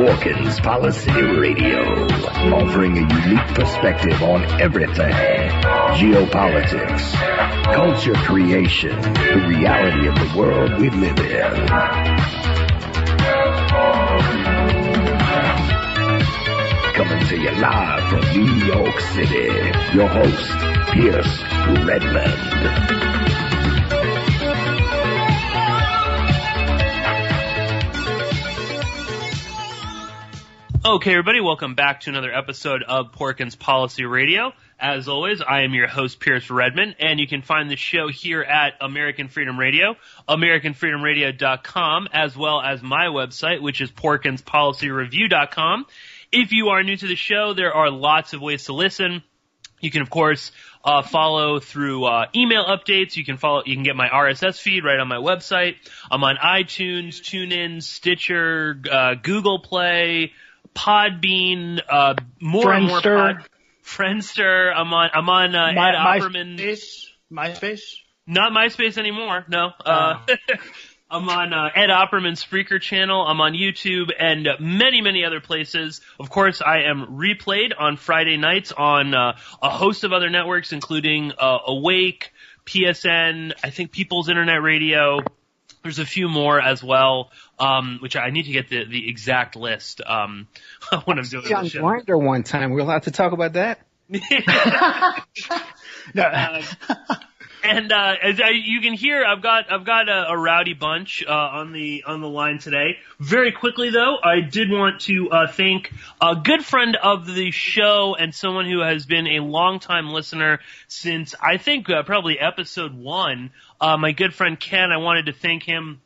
Porkins Policy Radio, offering a unique perspective on everything. Geopolitics, culture creation, the reality of the world we live in. Coming to you live from New York City, your host, Pierce Redmond. Okay, everybody, welcome back to another episode of Porkins Policy Radio. As always, I am your host, Pierce Redmond, and you can find the show here at American Freedom Radio, AmericanFreedomRadio.com, as well as my website, which is PorkinsPolicyReview.com. If you are new to the show, there are lots of ways to listen. You can, of course, follow through email updates. You can get my RSS feed right on my website. I'm on iTunes, TuneIn, Stitcher, Google Play, Podbean, more and more Friendster. I'm on Ed Opperman. MySpace? Not MySpace anymore. No. I'm on Ed Opperman's Spreaker channel. I'm on YouTube and many, many other places. Of course, I am replayed on Friday nights on a host of other networks, including Awake, PSN, I think People's Internet Radio. There's a few more as well, which I need to get the exact list when I'm doing the show. On Grindr one time. We're allowed to talk about that? No. And as you can hear, I've got a rowdy bunch on the line today. Very quickly, though, I did want to thank a good friend of the show and someone who has been a longtime listener since I think probably episode 1. My good friend Ken. I wanted to thank him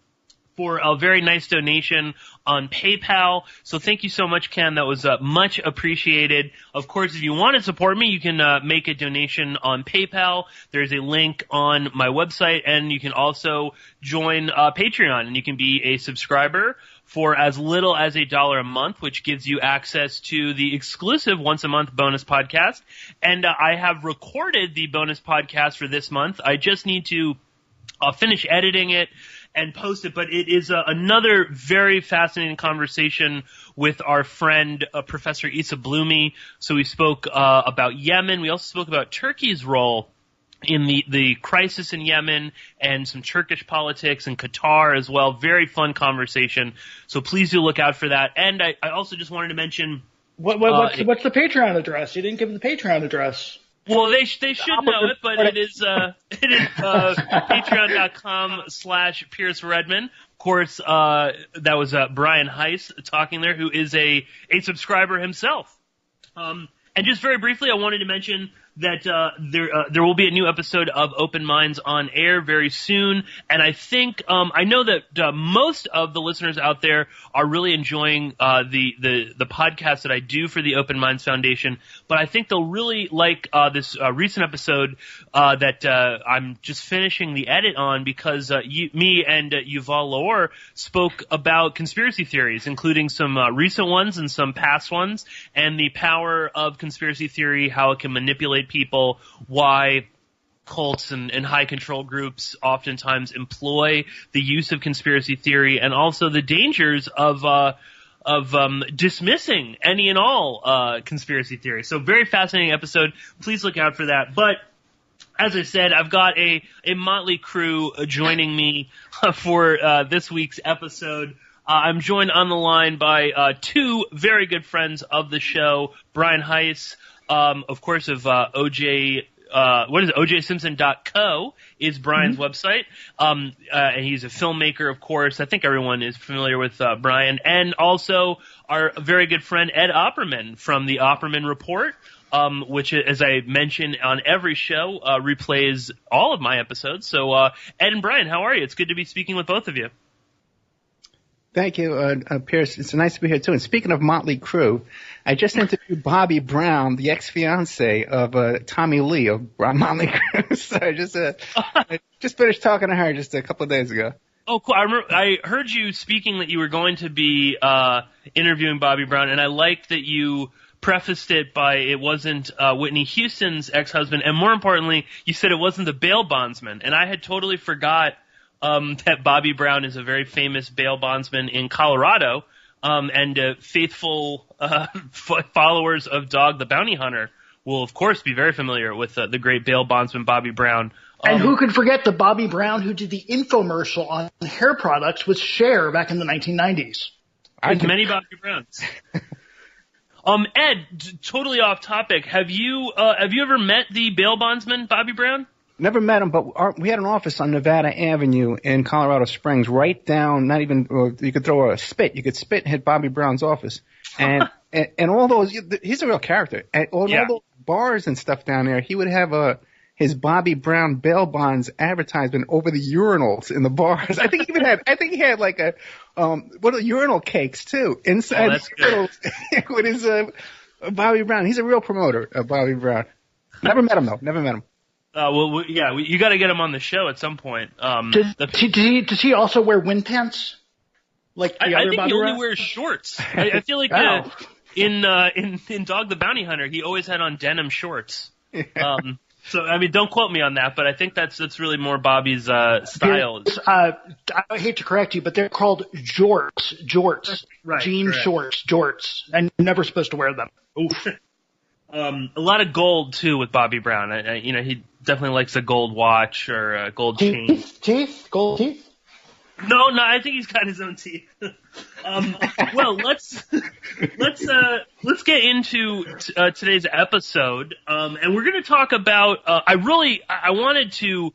for a very nice donation on PayPal. So thank you so much, Ken. That was much appreciated. Of course, if you want to support me, you can make a donation on PayPal. There's a link on my website, and you can also join Patreon, and you can be a subscriber for as little as $1 a month, which gives you access to the exclusive once-a-month bonus podcast. And I have recorded the bonus podcast for this month. I just need to finish editing it and post it, but it is another very fascinating conversation with our friend Professor Issa Bloomy. So we spoke about Yemen. We also spoke about Turkey's role in the crisis in Yemen and some Turkish politics and Qatar as well. Very fun conversation. So please do look out for that. And I also just wanted to mention what's the Patreon address? You didn't give the Patreon address. Well, they should know it, but it is patreon.com/Pierce Redmond. Of course, that was Brian Heiss talking there, who is a subscriber himself. And just very briefly, I wanted to mention that there will be a new episode of Open Minds on air very soon, and I think I know that most of the listeners out there are really enjoying the podcast that I do for the Open Minds Foundation, but I think they'll really like this recent episode that I'm just finishing the edit on, because me and Yuval Laor spoke about conspiracy theories, including some recent ones and some past ones, and the power of conspiracy theory, how it can manipulate people, why cults and high control groups oftentimes employ the use of conspiracy theory, and also the dangers of dismissing any and all conspiracy theory. So very fascinating episode. Please look out for that. But as I said, I've got a motley crew joining me for this week's episode. I'm joined on the line by two very good friends of the show, Brian Heiss, of course, of OJSimpson.co is Brian's website. And he's a filmmaker, of course. I think everyone is familiar with Brian. And also our very good friend Ed Opperman from the Opperman Report, which, as I mentioned on every show, replays all of my episodes. So, Ed and Brian, how are you? It's good to be speaking with both of you. Thank you, Pierce. It's nice to be here, too. And speaking of motley crew, I just interviewed Bobby Brown, the ex-fiancée of Tommy Lee of Motley Crue. So I just finished talking to her just a couple of days ago. Oh, cool. I heard you speaking that you were going to be interviewing Bobby Brown, and I liked that you prefaced it by it wasn't Whitney Houston's ex-husband, and more importantly, you said it wasn't the bail bondsman. And I had totally forgot that Bobby Brown is a very famous bail bondsman in Colorado. and faithful followers of Dog the Bounty Hunter will, of course, be very familiar with the great bail bondsman Bobby Brown. And who could forget the Bobby Brown who did the infomercial on hair products with Cher back in the 1990s? Many Bobby Browns. Ed, totally off topic. Have you ever met the bail bondsman Bobby Brown? Never met him, but we had an office on Nevada Avenue in Colorado Springs, right down. Not even you could throw a spit. You could spit and hit Bobby Brown's office, and all those. He's a real character. And all those bars and stuff down there, he would have his Bobby Brown bail bonds advertisement over the urinals in the bars. I think he had like urinal cakes too inside the urinals with his Bobby Brown. He's a real promoter of Bobby Brown. Never met him though. Never met him. You got to get him on the show at some point. Does he also wear wind pants? Like the I other think Bobby he only Brown? wears shorts. I feel like in Dog the Bounty Hunter, he always had on denim shorts. Yeah. So I mean, don't quote me on that, but I think that's really more Bobby's style. I hate to correct you, but they're called jorts. Right, jean correct. shorts, jorts, and you're never supposed to wear them. Oof. A lot of gold too with Bobby Brown. He definitely likes a gold watch or a gold chain. Teeth? Gold teeth? No, I think he's got his own teeth. Well, let's get into today's episode, and we're going to talk about. I wanted to,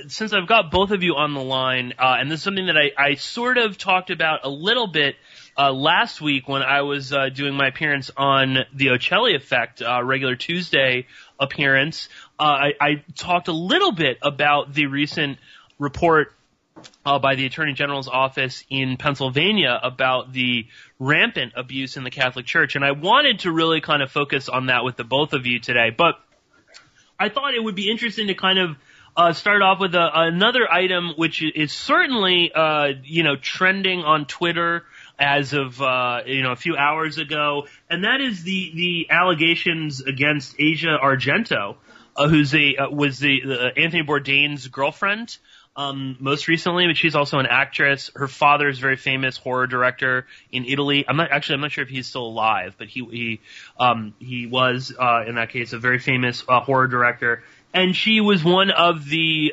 since I've got both of you on the line, and this is something that I sort of talked about a little bit last week when I was doing my appearance on the Ocelli Effect, regular Tuesday appearance. I talked a little bit about the recent report by the Attorney General's office in Pennsylvania about the rampant abuse in the Catholic Church, and I wanted to really kind of focus on that with the both of you today. But I thought it would be interesting to kind of start off with another item which is certainly trending on Twitter as of a few hours ago, and that is the allegations against Asia Argento, who's was Anthony Bourdain's girlfriend. Most recently, but she's also an actress. Her father is a very famous horror director in Italy. I'm not sure if he's still alive, but he was, in that case, a very famous horror director. And she was one of the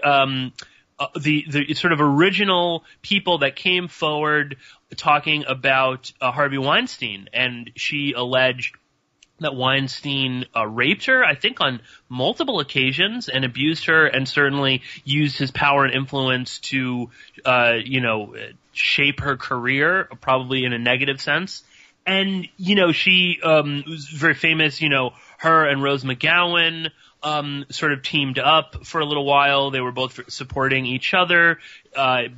sort of original people that came forward talking about Harvey Weinstein. And she alleged that Weinstein raped her, I think, on multiple occasions and abused her, and certainly used his power and influence to, shape her career, probably in a negative sense. And, she was very famous, her and Rose McGowan sort of teamed up for a little while. They were both supporting each other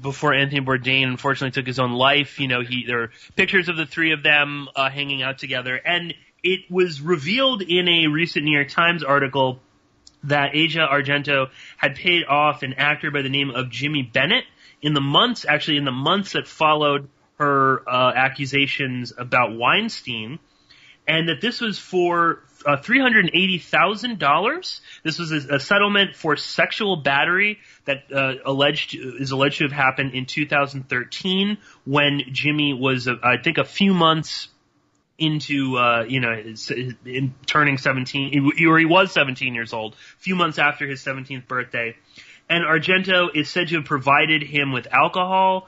before Anthony Bourdain unfortunately took his own life. There are pictures of the three of them hanging out together. And it was revealed in a recent New York Times article that Asia Argento had paid off an actor by the name of Jimmy Bennet in the months that followed her accusations about Weinstein, and that this was for $380,000. This was a settlement for sexual battery that is alleged to have happened in 2013 when Jimmy was, I think, a few months into in turning 17, he was 17 years old, a few months after his 17th birthday. And Argento is said to have provided him with alcohol,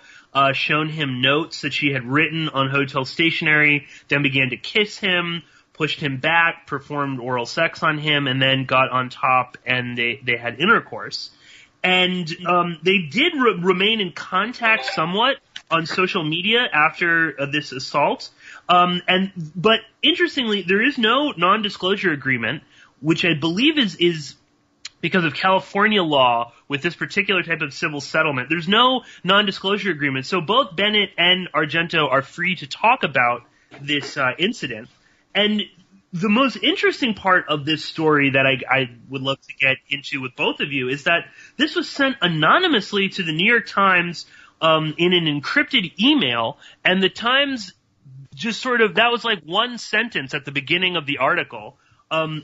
shown him notes that she had written on hotel stationery, then began to kiss him, pushed him back, performed oral sex on him, and then got on top and they had intercourse. And they did remain in contact somewhat on social media after this assault. But interestingly, there is no non-disclosure agreement, which I believe is because of California law with this particular type of civil settlement. There's no non-disclosure agreement. So both Bennett and Argento are free to talk about this incident. And the most interesting part of this story that I would love to get into with both of you is that this was sent anonymously to the New York Times in an encrypted email, and the Times just sort of, that was like one sentence at the beginning of the article. I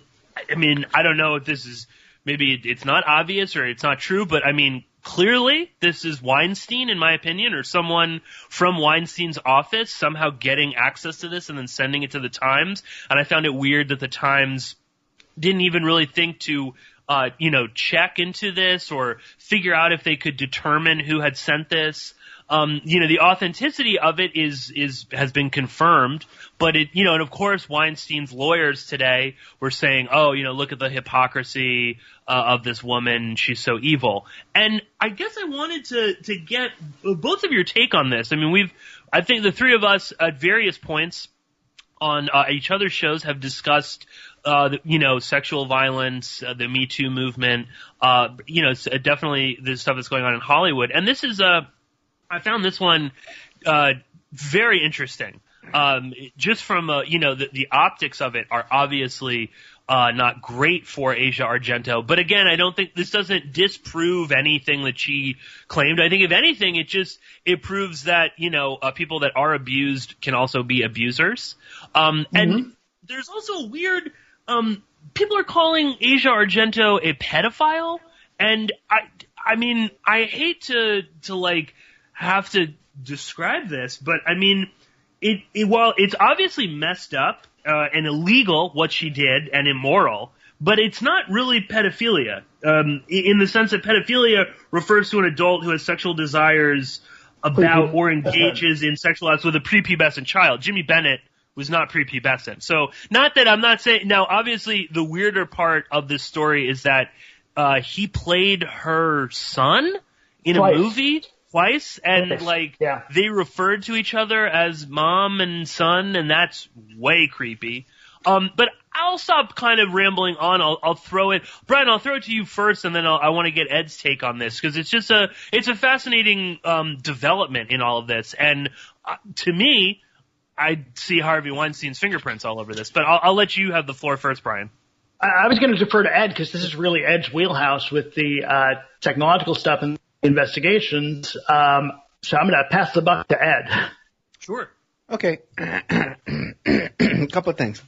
mean, I don't know if this is, maybe it's not obvious or it's not true, but I mean, Clearly, this is Weinstein, in my opinion, or someone from Weinstein's office somehow getting access to this and then sending it to the Times. And I found it weird that the Times didn't even really think to, check into this or figure out if they could determine who had sent this. The authenticity of it has been confirmed, but and of course Weinstein's lawyers today were saying, look at the hypocrisy of this woman. She's so evil. And I guess I wanted to get both of your take on this. I mean, I think the three of us at various points on each other's shows have discussed sexual violence, the Me Too movement, definitely the stuff that's going on in Hollywood. And this is I found this one very interesting. Just from the optics of it are obviously not great for Asia Argento. But again, I don't think this doesn't disprove anything that she claimed. I think if anything, it proves that people that are abused can also be abusers. And there's also a weird people are calling Asia Argento a pedophile, and I mean I hate to have to describe this, but I mean, while it's obviously messed up and illegal what she did and immoral, but it's not really pedophilia in the sense that pedophilia refers to an adult who has sexual desires about or engages in sexual acts with a prepubescent child. Jimmy Bennet was not prepubescent. So not that I'm not saying – now, obviously, the weirder part of this story is that he played her son in a movie – twice, and they referred to each other as mom and son, and that's way creepy. But I'll stop kind of rambling on. I'll throw it, Brian. I'll throw it to you first, and then I want to get Ed's take on this because it's just a fascinating development in all of this. And to me, I see Harvey Weinstein's fingerprints all over this. But I'll let you have the floor first, Brian. I was going to defer to Ed because this is really Ed's wheelhouse with the technological stuff and investigations. So I'm going to pass the buck to Ed. Sure. Okay. A couple of things.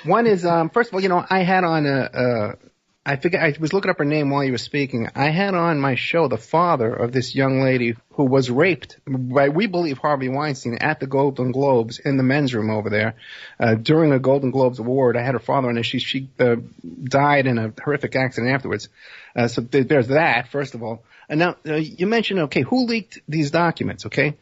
One is, first of all, I had on I was looking up her name while you were speaking. I had on my show the father of this young lady who was raped by, we believe, Harvey Weinstein at the Golden Globes in the men's room over there during a Golden Globes award. I had her father on there. She died in a horrific accident afterwards. So there's that, first of all. And now you mentioned, okay, who leaked these documents, okay?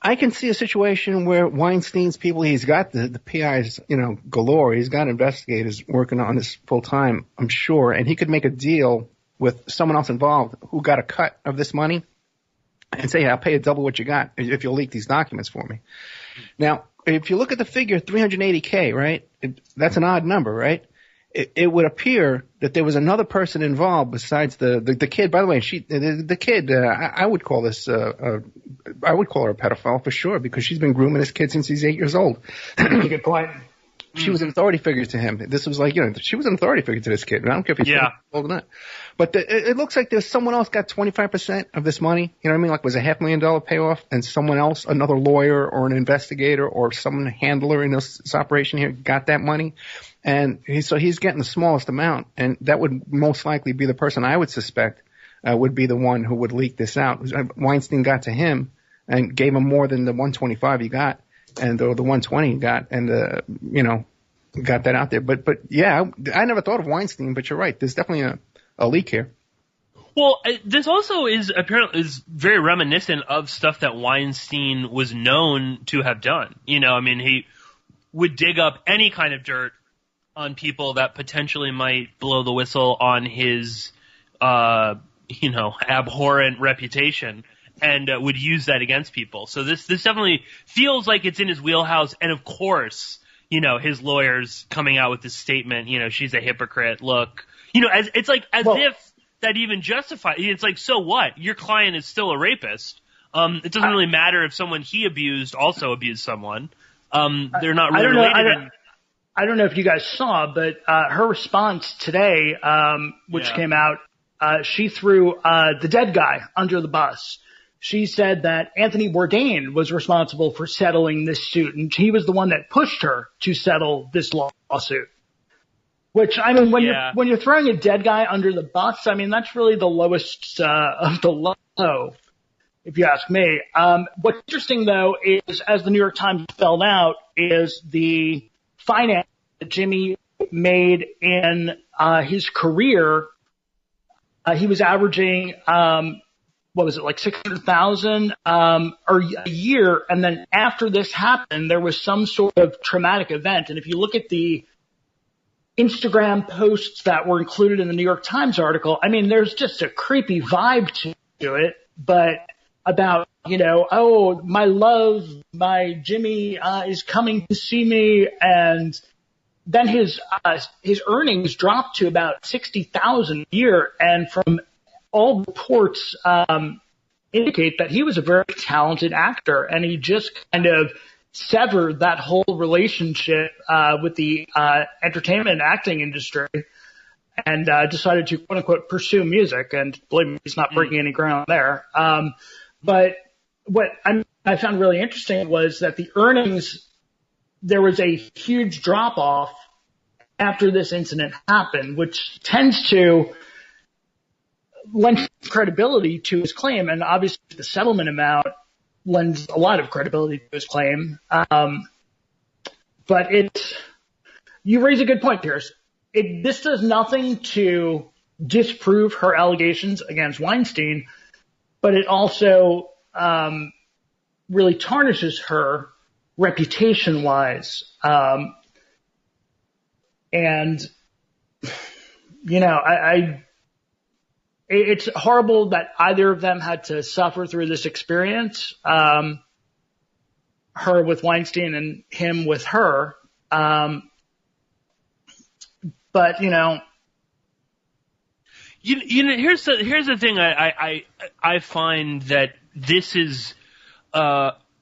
I can see a situation where Weinstein's people, he's got the PIs, galore. He's got investigators working on this full time, I'm sure, and he could make a deal with someone else involved who got a cut of this money and say, I'll pay you double what you got if you'll leak these documents for me. Now, if you look at the figure, $380K, right? That's an odd number, right? It would appear that there was another person involved besides the kid. By the way, the kid, I would call this, I would call her a pedophile for sure because she's been grooming this kid since he's 8 years old. Good point. She was an authority figure to him. This was she was an authority figure to this kid. I don't care if he's old or not. But it looks like there's someone else got 25% of this money. You know what I mean? Like, was a $500,000 payoff, and someone else, another lawyer or an investigator or some handler in this operation here, got that money. And so he's getting the smallest amount, and that would most likely be the person I would suspect would be the one who would leak this out. Weinstein got to him and gave him more than the 125 he got, and or the 120 he got, and got that out there. But yeah, I never thought of Weinstein, but you're right. There's definitely a leak here. Well, this also is very reminiscent of stuff that Weinstein was known to have done. He would dig up any kind of dirt on people that potentially might blow the whistle on his, abhorrent reputation, and would use that against people. So this definitely feels like it's in his wheelhouse. And of course, his lawyers coming out with this statement, she's a hypocrite. Look, as if that even justifies. It's like, so what? Your client is still a rapist. It doesn't really matter if someone he abused also abused someone. They're not really related. I don't know if you guys saw, but her response today, which came out, she threw the dead guy under the bus. She said that Anthony Bourdain was responsible for settling this suit, and he was the one that pushed her to settle this lawsuit. Which, I mean, when you're throwing a dead guy under the bus, I mean, that's really the lowest of the low, if you ask me. What's interesting, though, is, as the New York Times spelled out, is the finance that Jimmy made in his career. He was averaging, what was it, like 600,000 a year, and then after this happened, there was some sort of traumatic event. And if you look at the Instagram posts that were included in the New York Times article, I mean, there's just a creepy vibe to it, but about, oh, my love, my Jimmy is coming to see me, and then his earnings dropped to about 60,000 a year, and from all reports indicate that he was a very talented actor, and he just kind of severed that whole relationship with the entertainment and acting industry, and decided to, quote unquote, pursue music. And believe me, he's not breaking any ground there. But what I found really interesting was that the earnings, there was a huge drop off after this incident happened, which tends to lend credibility to his claim. And obviously the settlement amount lends a lot of credibility to his claim. But you raise a good point, Pierce. This does nothing to disprove her allegations against Weinstein, but it also really tarnishes her reputation-wise. It's horrible that either of them had to suffer through this experience, her with Weinstein and him with her. But here's the thing. I find that this is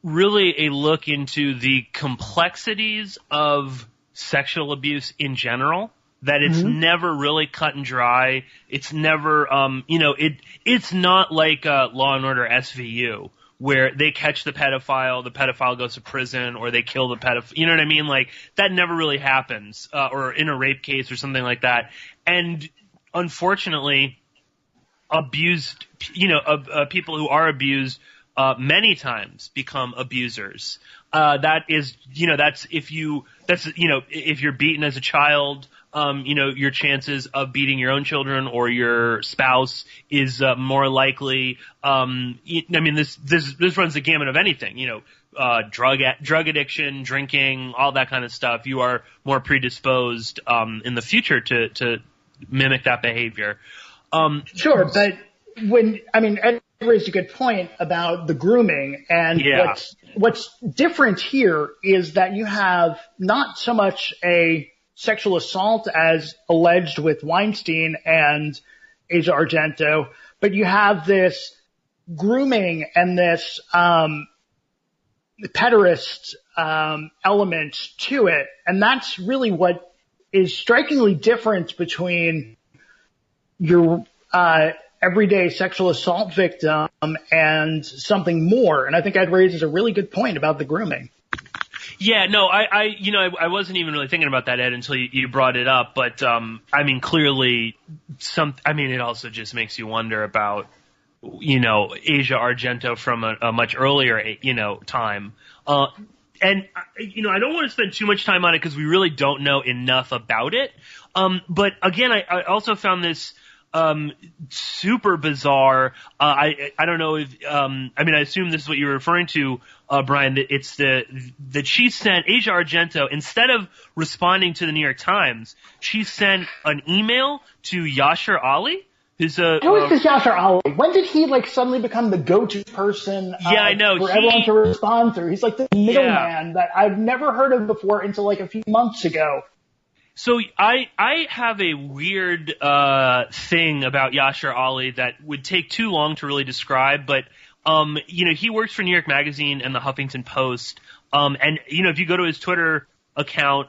really a look into the complexities of sexual abuse in general. That it's never really cut and dry. It's never, it's not like Law and Order SVU, where they catch the pedophile goes to prison, or they kill the pedophile. You know what I mean? Like, that never really happens, or in a rape case or something like that. And unfortunately, abused, people who are abused, many times become abusers. That is, if you're beaten as a child, your chances of beating your own children or your spouse is more likely. This runs the gamut of anything. Drug addiction, drinking, all that kind of stuff. You are more predisposed in the future to mimic that behavior. Sure, but Ed raised a good point about the grooming, and what's different here is that you have not so much a sexual assault as alleged with Weinstein and Asia Argento, but you have this grooming and this pederast element to it, and that's really what is strikingly different between your everyday sexual assault victim and something more. And I think Ed raises a really good point about the grooming. Yeah, no, I wasn't even really thinking about that, Ed, until you brought it up. But clearly, it also just makes you wonder about, Asia Argento from a much earlier, time. And I don't want to spend too much time on it because we really don't know enough about it. But again, I also found this super bizarre. I don't know if I assume this is what you're referring to, Brian. That it's that she sent Asia Argento, instead of responding to the New York Times, she sent an email to Yashar Ali. Who is this Yashar Ali? When did he suddenly become the go-to person? I know, for everyone to respond through. He's like the middleman that I've never heard of before until a few months ago. So I have a weird thing about Yashar Ali that would take too long to really describe, but he works for New York Magazine and the Huffington Post, and if you go to his Twitter account,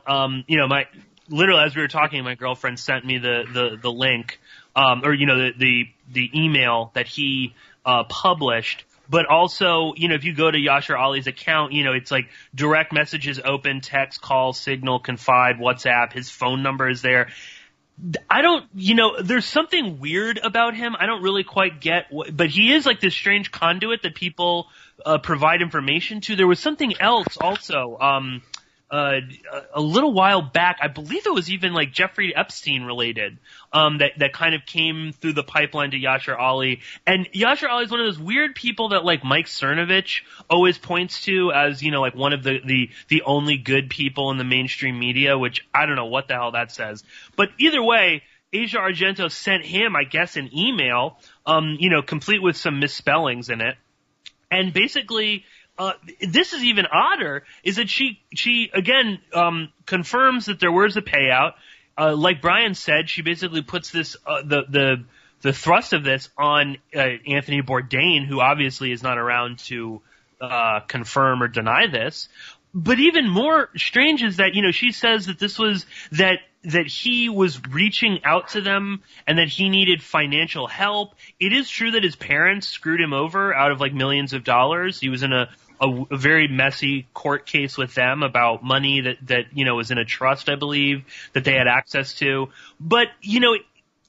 literally as we were talking, my girlfriend sent me the link, the email that he published, but also, if you go to Yashar Ali's account, it's like direct messages open, text, call, signal, confide, WhatsApp, his phone number is there. I don't, there's something weird about him. I don't really quite get but he is like this strange conduit that people provide information to. There was something else also, a little while back, I believe it was even like Jeffrey Epstein related, that kind of came through the pipeline to Yashar Ali. And Yashar Ali is one of those weird people that like Mike Cernovich always points to as, like one of the only good people in the mainstream media, which I don't know what the hell that says. But either way, Asia Argento sent him, I guess, an email, complete with some misspellings in it. And basically, this is even odder, is that she again, confirms that there was a payout. Like Brian said, she basically puts this, the thrust of this on, Anthony Bourdain, who obviously is not around to, confirm or deny this. But even more strange is that, she says that this was, that he was reaching out to them and that he needed financial help. It is true that his parents screwed him over out of like millions of dollars. He was in a very messy court case with them about money that was in a trust, I believe, that they had access to. But,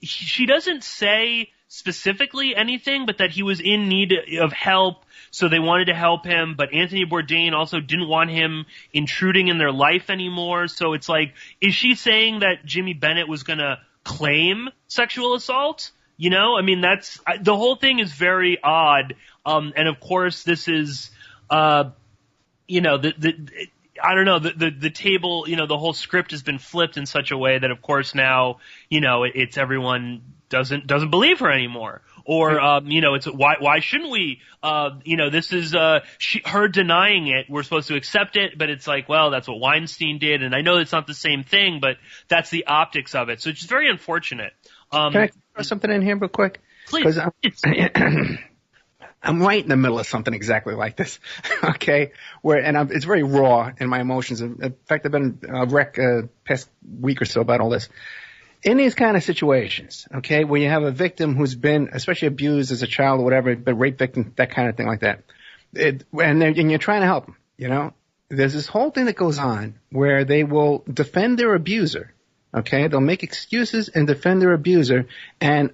she doesn't say specifically anything, but that he was in need of help, so they wanted to help him. But Anthony Bourdain also didn't want him intruding in their life anymore. So it's like, is she saying that Jimmy Bennet was going to claim sexual assault? That's the whole thing is very odd. And of course, this is, I don't know, the table, the whole script has been flipped in such a way that, of course, now, it's everyone doesn't believe her anymore. Or, it's why shouldn't we? This is, her denying it. We're supposed to accept it, but it's like, well, that's what Weinstein did. And I know it's not the same thing, but that's the optics of it. So it's just very unfortunate. Can I throw something in here real quick? Please. I'm right in the middle of something exactly like this, okay? It's very raw in my emotions. In fact, I've been wrecked past week or so about all this. In these kind of situations, okay, where you have a victim who's been, especially abused as a child or whatever, but rape victim, that kind of thing like that, and you're trying to help them, there's this whole thing that goes on where they will defend their abuser, okay? They'll make excuses and defend their abuser and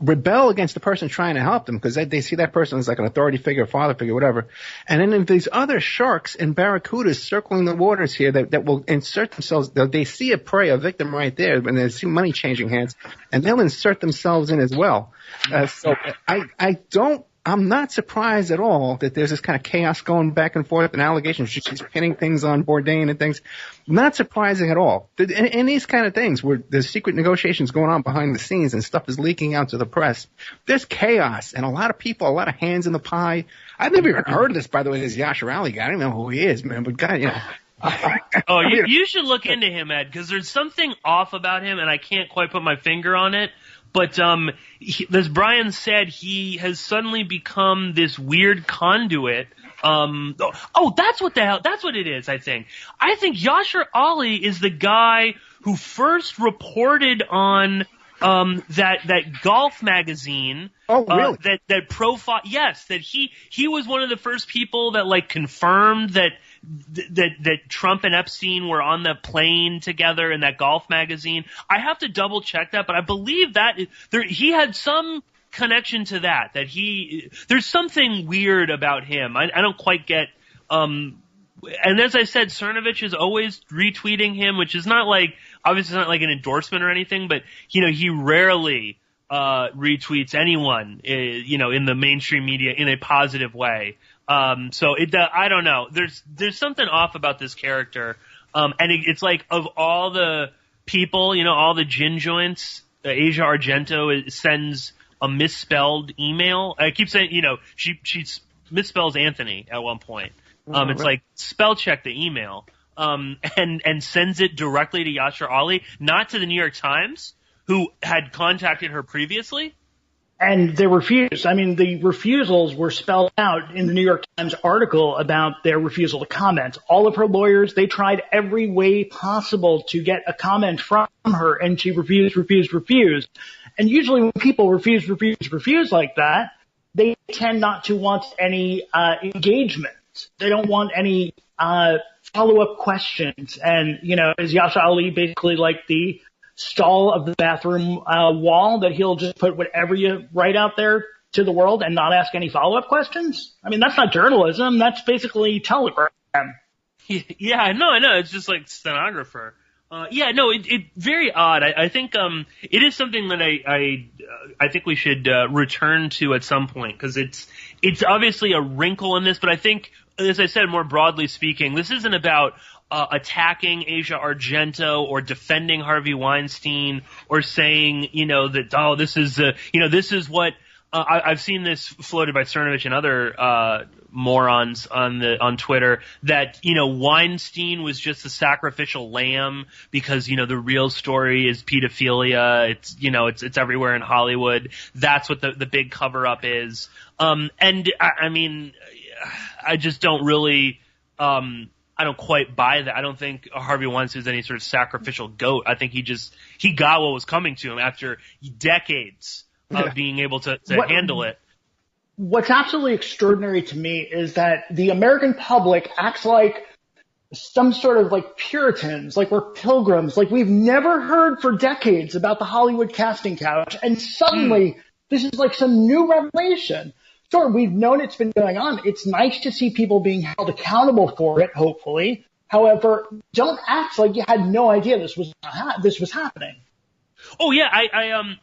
rebel against the person trying to help them because they see that person as like an authority figure, father figure, whatever. And then these other sharks and barracudas circling the waters here that will insert themselves. They see a prey, a victim right there, and they see money changing hands, and they'll insert themselves in as well. So I'm not surprised at all that there's this kind of chaos going back and forth and allegations. She's pinning things on Bourdain and things. Not surprising at all. In these kind of things where there's secret negotiations going on behind the scenes and stuff is leaking out to the press, there's chaos and a lot of people, a lot of hands in the pie. I've never even heard of this, by the way, this Yashar Ali guy. I don't know who he is, man, but God, you should look into him, Ed, because there's something off about him and I can't quite put my finger on it. But as Brian said, he has suddenly become this weird conduit. That's what it is, I think. I think Yashar Ali is the guy who first reported on that golf magazine. Oh, really? That profile. Yes, that he was one of the first people that like confirmed that Trump and Epstein were on the plane together in that golf magazine. I have to double check that, but I believe that he had some connection to that there's something weird about him. I don't quite get, and as I said, Cernovich is always retweeting him, which is not like, obviously not like an endorsement or anything, but, he rarely, retweets anyone, in the mainstream media in a positive way. So I don't know. There's something off about this character. And it's like, of all the people, all the gin joints, Asia Argento sends a misspelled email. I keep saying, she misspells Anthony at one point. It's like, spell check the email. And sends it directly to Yashar Ali, not to the New York Times, who had contacted her previously. And they refused. I mean, the refusals were spelled out in the New York Times article about their refusal to comment. All of her lawyers, they tried every way possible to get a comment from her, and she refused. And usually when people refuse like that, they tend not to want any engagement. They don't want any follow-up questions. And, is Yasha Ali basically like the stall of the bathroom wall that he'll just put whatever you write out there to the world and not ask any follow-up questions? I mean, that's not journalism. That's basically Telegram. Yeah, I know. It's just like stenographer. It's very odd. I think it is something that I think we should return to at some point, because it's obviously a wrinkle in this, but I think, as I said, more broadly speaking, this isn't about attacking Asia Argento or defending Harvey Weinstein or saying, that, this is what I've seen this floated by Cernovich and other morons on Twitter, that Weinstein was just a sacrificial lamb because the real story is pedophilia. It's everywhere in Hollywood. That's what the big cover up is. And I mean, I just don't really I don't quite buy that. I don't think Harvey Weinstein is any sort of sacrificial goat. I think he got what was coming to him after decades of being able to handle it. What's absolutely extraordinary to me is that the American public acts like some sort of like Puritans, like we're pilgrims, like we've never heard for decades about the Hollywood casting couch, and suddenly this is like some new revelation. Sure, we've known it's been going on. It's nice to see people being held accountable for it, hopefully. However, don't act like you had no idea this was happening. Oh yeah,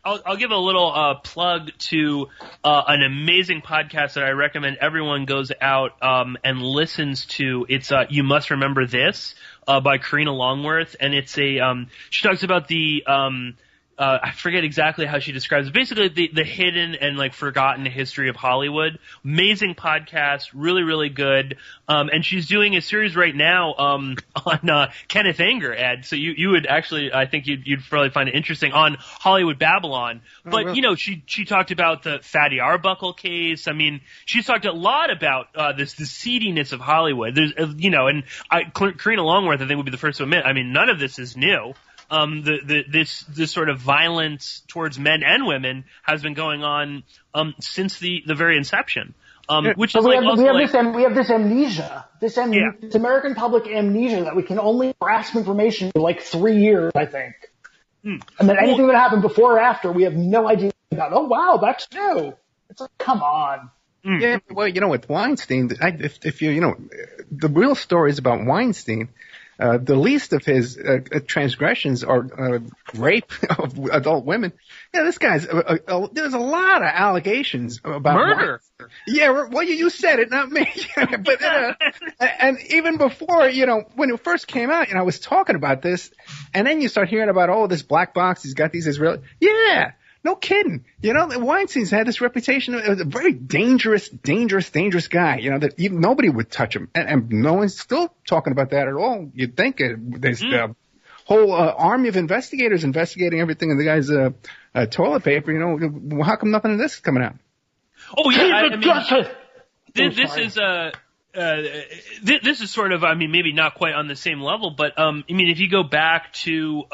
I'll give a little plug to an amazing podcast that I recommend everyone goes out and listens to. It's You Must Remember This by Karina Longworth, and it's she talks about the I forget exactly how she describes it. Basically, the hidden and like forgotten history of Hollywood. Amazing podcast, really, really good. And she's doing a series right now on Kenneth Anger, Ed. So you would actually, I think you'd probably find it interesting, on Hollywood Babylon. But really? She talked about the Fatty Arbuckle case. I mean, she's talked a lot about the seediness of Hollywood. There's and Karina Longworth, I think, would be the first to admit. I mean, none of this is new. This sort of violence towards men and women has been going on since the very inception. Which is we have this amnesia, this American public amnesia that we can only grasp information for like 3 years, I think. And then anything that happened before or after, we have no idea about. Oh wow, that's new. It's like, come on. Yeah, well, with Weinstein, if you the real stories about Weinstein. The least of his transgressions are rape of adult women. Yeah, this guy's there's a lot of allegations about murder. Yeah, well, you said it, not me. But and even before, when it first came out, I was talking about this, and then you start hearing about this black box. He's got these Israeli. Yeah. No kidding. Weinstein's had this reputation as a very dangerous guy, that even nobody would touch him. And no one's still talking about that at all. You'd think there's a whole army of investigators investigating everything in the guy's toilet paper. How come nothing of this is coming out? Oh, yeah. This is sort of, maybe not quite on the same level, but, if you go back to,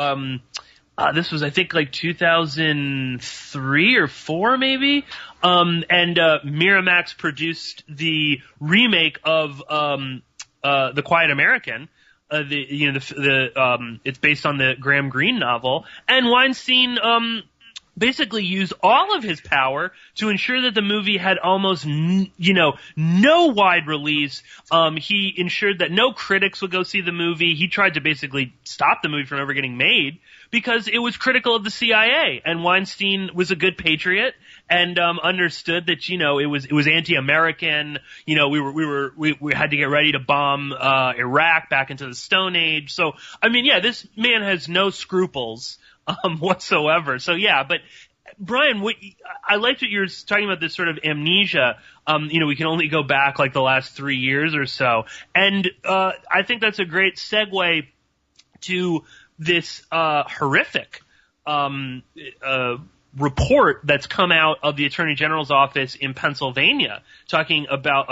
this was, I think, like 2003 or 4, maybe. And Miramax produced the remake of The Quiet American. It's based on the Graham Greene novel, and Weinstein basically used all of his power to ensure that the movie had almost no wide release. He ensured that no critics would go see the movie. He tried to basically stop the movie from ever getting made because it was critical of the CIA, and Weinstein was a good patriot and understood that it was anti-American. We had to get ready to bomb Iraq back into the Stone Age. So this man has no scruples whatsoever. So yeah, but Brian, I liked what you were talking about, this sort of amnesia. We can only go back like the last 3 years or so, and I think that's a great segue to this horrific report that's come out of the Attorney General's office in Pennsylvania, talking about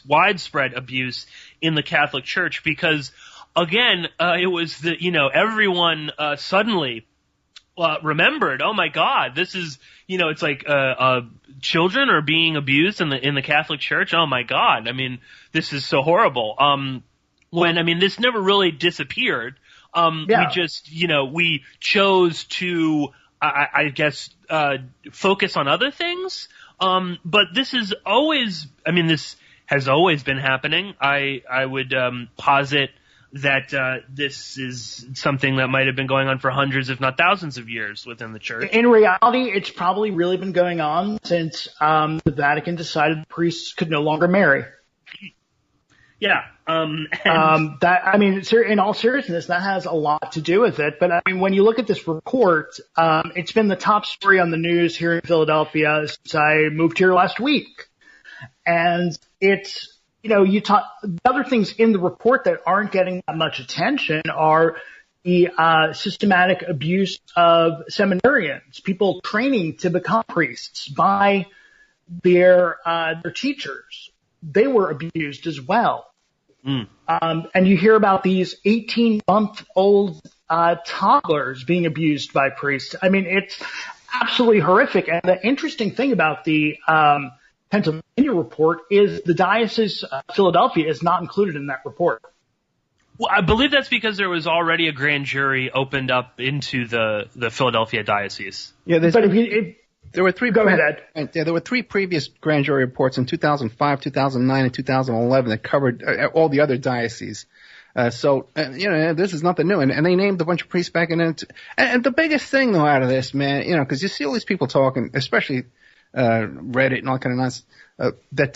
widespread abuse in the Catholic Church. Because again, it was everyone suddenly remembered. Oh my God, this is, it's like children are being abused in the Catholic Church. Oh my God, I mean, this is so horrible. This never really disappeared. We just, we chose to, I guess, focus on other things. But this has always been happening. I would posit that this is something that might have been going on for hundreds, if not thousands of years within the church. In reality, it's probably really been going on since the Vatican decided priests could no longer marry. Yeah. In all seriousness, that has a lot to do with it. But I mean, when you look at this report, it's been the top story on the news here in Philadelphia since I moved here last week. And it's, the other things in the report that aren't getting that much attention are the systematic abuse of seminarians, people training to become priests by their teachers. They were abused as well. And you hear about these 18-month-old toddlers being abused by priests. I mean, it's absolutely horrific. And the interesting thing about the Pennsylvania report is the Diocese of Philadelphia is not included in that report. Well, I believe that's because there was already a grand jury opened up into the Philadelphia diocese. Yeah, there were three. Go ahead, Ed. Yeah, there were three previous grand jury reports in 2005, 2009, and 2011 that covered all the other dioceses. This is nothing new. And they named a bunch of priests back in it. And the biggest thing, though, out of this, man, because you see all these people talking, especially Reddit and all kind of nonsense, that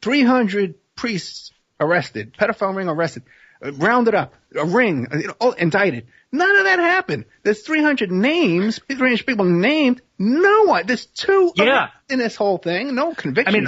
300 priests arrested, pedophile ring arrested, rounded up, a ring, all indicted. None of that happened. There's 300 names, 300 people named. No one. There's two in this whole thing. No convictions. I mean,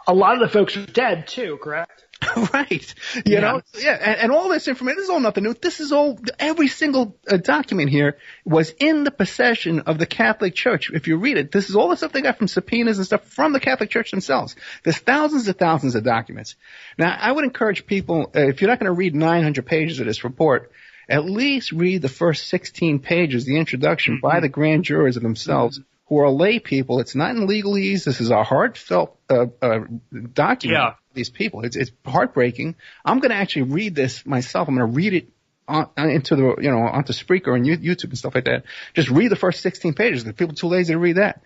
a lot of the folks are dead too, correct? Right. And all this information, this is all nothing new. This is all, every single document here was in the possession of the Catholic Church. If you read it, this is all the stuff they got from subpoenas and stuff from the Catholic Church themselves. There's thousands and thousands of documents. Now, I would encourage people, if you're not going to read 900 pages of this report, at least read the first 16 pages, the introduction by the grand jurors themselves, who are lay people. It's not in legalese. This is a heartfelt document for these people. It's heartbreaking. I'm going to actually read this myself. I'm going to read it onto Spreaker and YouTube and stuff like that. Just read the first 16 pages. The people are too lazy to read that.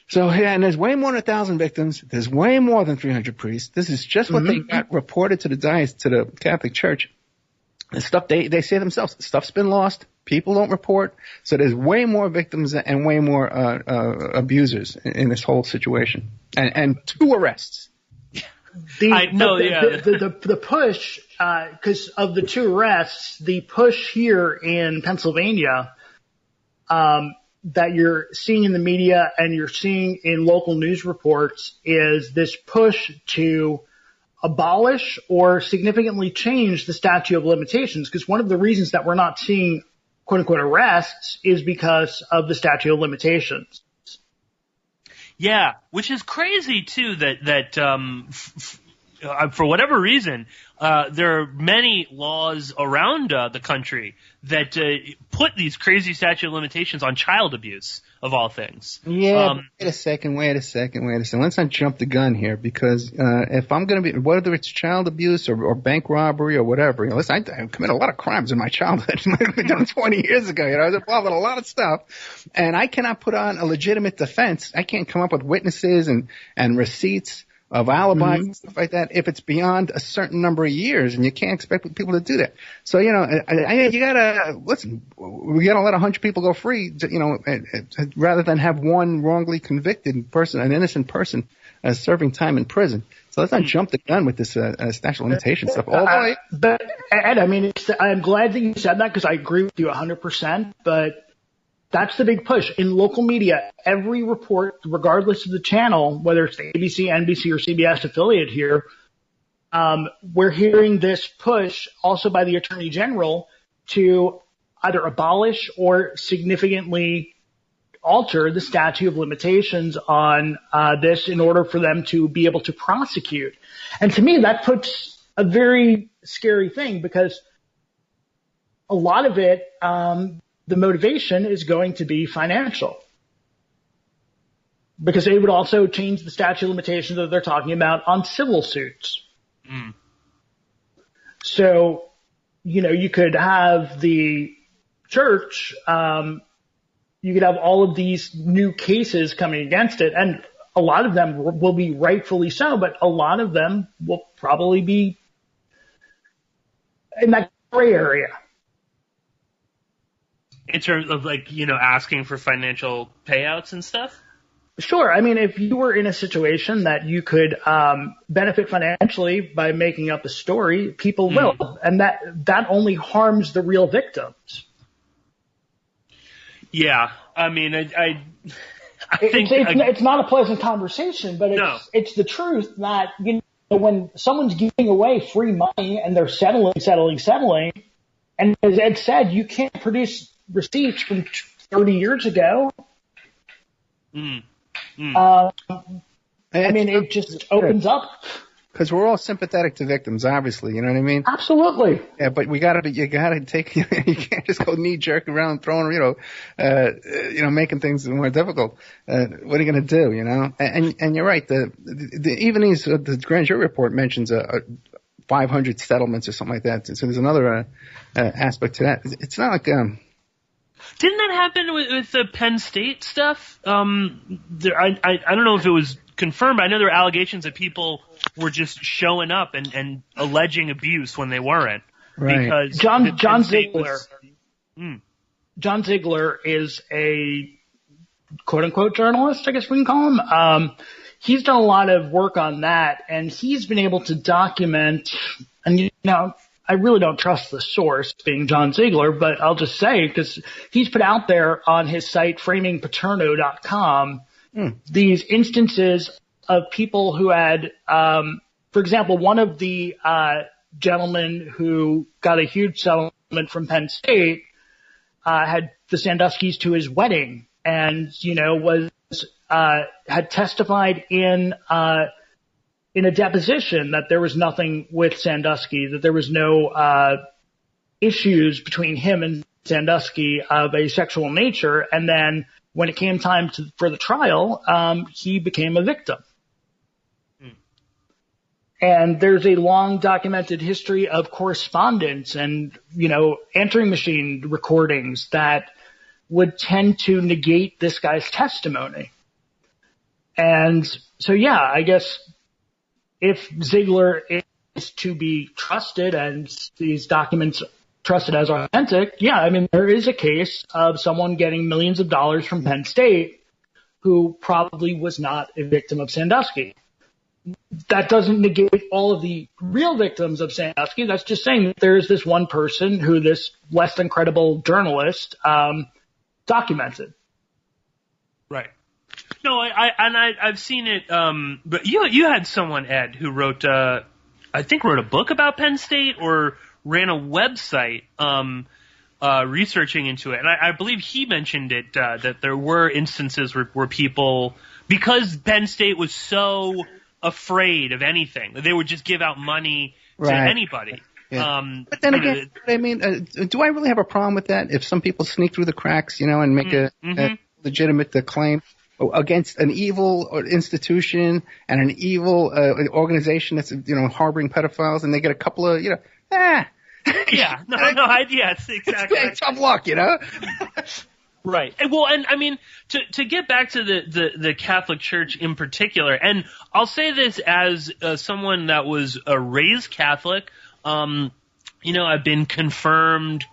So, and there's way more than 1,000 victims. There's way more than 300 priests. This is just what they got reported to the Catholic Church. And stuff, they say themselves, stuff's been lost. People don't report. So there's way more victims and way more abusers in this whole situation. And 2 arrests. The push, because of the 2 arrests, the push here in Pennsylvania, that you're seeing in the media and you're seeing in local news reports is this push to abolish or significantly change the statute of limitations, because one of the reasons that we're not seeing quote unquote arrests is because of the statute of limitations. Yeah, which is crazy too that for whatever reason, there are many laws around the country that put these crazy statute of limitations on child abuse, of all things. Yeah, wait a second. Let's not jump the gun here, because if I'm going to be, whether it's child abuse or bank robbery or whatever, listen, I committed a lot of crimes in my childhood. I've been done 20 years ago. I was involved in a lot of stuff, and I cannot put on a legitimate defense. I can't come up with witnesses and receipts of alibis and stuff like that if it's beyond a certain number of years, and you can't expect people to do that. So, you gotta, listen, we gotta let 100 people go free, rather than have one wrongly convicted person, an innocent person, serving time in prison. So let's not jump the gun with this statute of limitations stuff. But Ed, I'm glad that you said that, because I agree with you 100%, but that's the big push. In local media, every report, regardless of the channel, whether it's the ABC, NBC, or CBS affiliate here, we're hearing this push also by the Attorney General to either abolish or significantly alter the statute of limitations on this in order for them to be able to prosecute. And to me, that puts a very scary thing, because a lot of it the motivation is going to be financial. Because it would also change the statute of limitations that they're talking about on civil suits. Mm. So, you could have the church, you could have all of these new cases coming against it, and a lot of them will be rightfully so, but a lot of them will probably be in that gray area. In terms of asking for financial payouts and stuff? Sure. I mean, if you were in a situation that you could benefit financially by making up a story, people will. And that only harms the real victims. Yeah. I mean, I think it's not a pleasant conversation, but it's the truth that, when someone's giving away free money and they're settling, and as Ed said, you can't produce receipts from 30 years ago. I mean, it just opens up. Because we're all sympathetic to victims, obviously. You know what I mean? Absolutely. Yeah, but you gotta take. You can't just go knee jerk around throwing, making things more difficult. What are you gonna do? And you're right. Even the grand jury report mentions 500 settlements or something like that. So there's another aspect to that. It's not like Didn't that happen with the Penn State stuff? I don't know if it was confirmed. I know there were allegations that people were just showing up and alleging abuse when they weren't. Right. Because John Ziegler. John Ziegler is a quote unquote journalist, I guess we can call him. He's done a lot of work on that, and he's been able to document, and I really don't trust the source, being John Ziegler, but I'll just say, because he's put out there on his site, framingpaterno.com, these instances of people who had, for example, one of the gentlemen who got a huge settlement from Penn State had the Sandusky's to his wedding, and had testified in a deposition that there was nothing with Sandusky, that there was no issues between him and Sandusky of a sexual nature, and then when it came time for the trial, he became a victim. And there's a long documented history of correspondence and, answering machine recordings that would tend to negate this guy's testimony. And so, I guess if Ziegler is to be trusted and these documents trusted as authentic, there is a case of someone getting millions of dollars from Penn State who probably was not a victim of Sandusky. That doesn't negate all of the real victims of Sandusky. That's just saying that there is this one person who this less than credible journalist documented. Right. No, I've seen it. But you had someone, Ed, who wrote a book about Penn State or ran a website researching into it, and I believe he mentioned it that there were instances where people, because Penn State was so afraid of anything, that they would just give out money to anybody. Yeah. But then again, do I really have a problem with that? If some people sneak through the cracks, and make a legitimate claim against an evil institution and an evil organization that's harboring pedophiles, and they get a couple of yeah, it's exactly it's tough luck, Right. Well, and I mean, to get back to the Catholic Church in particular, and I'll say this as someone that was raised Catholic. I've been confirmed,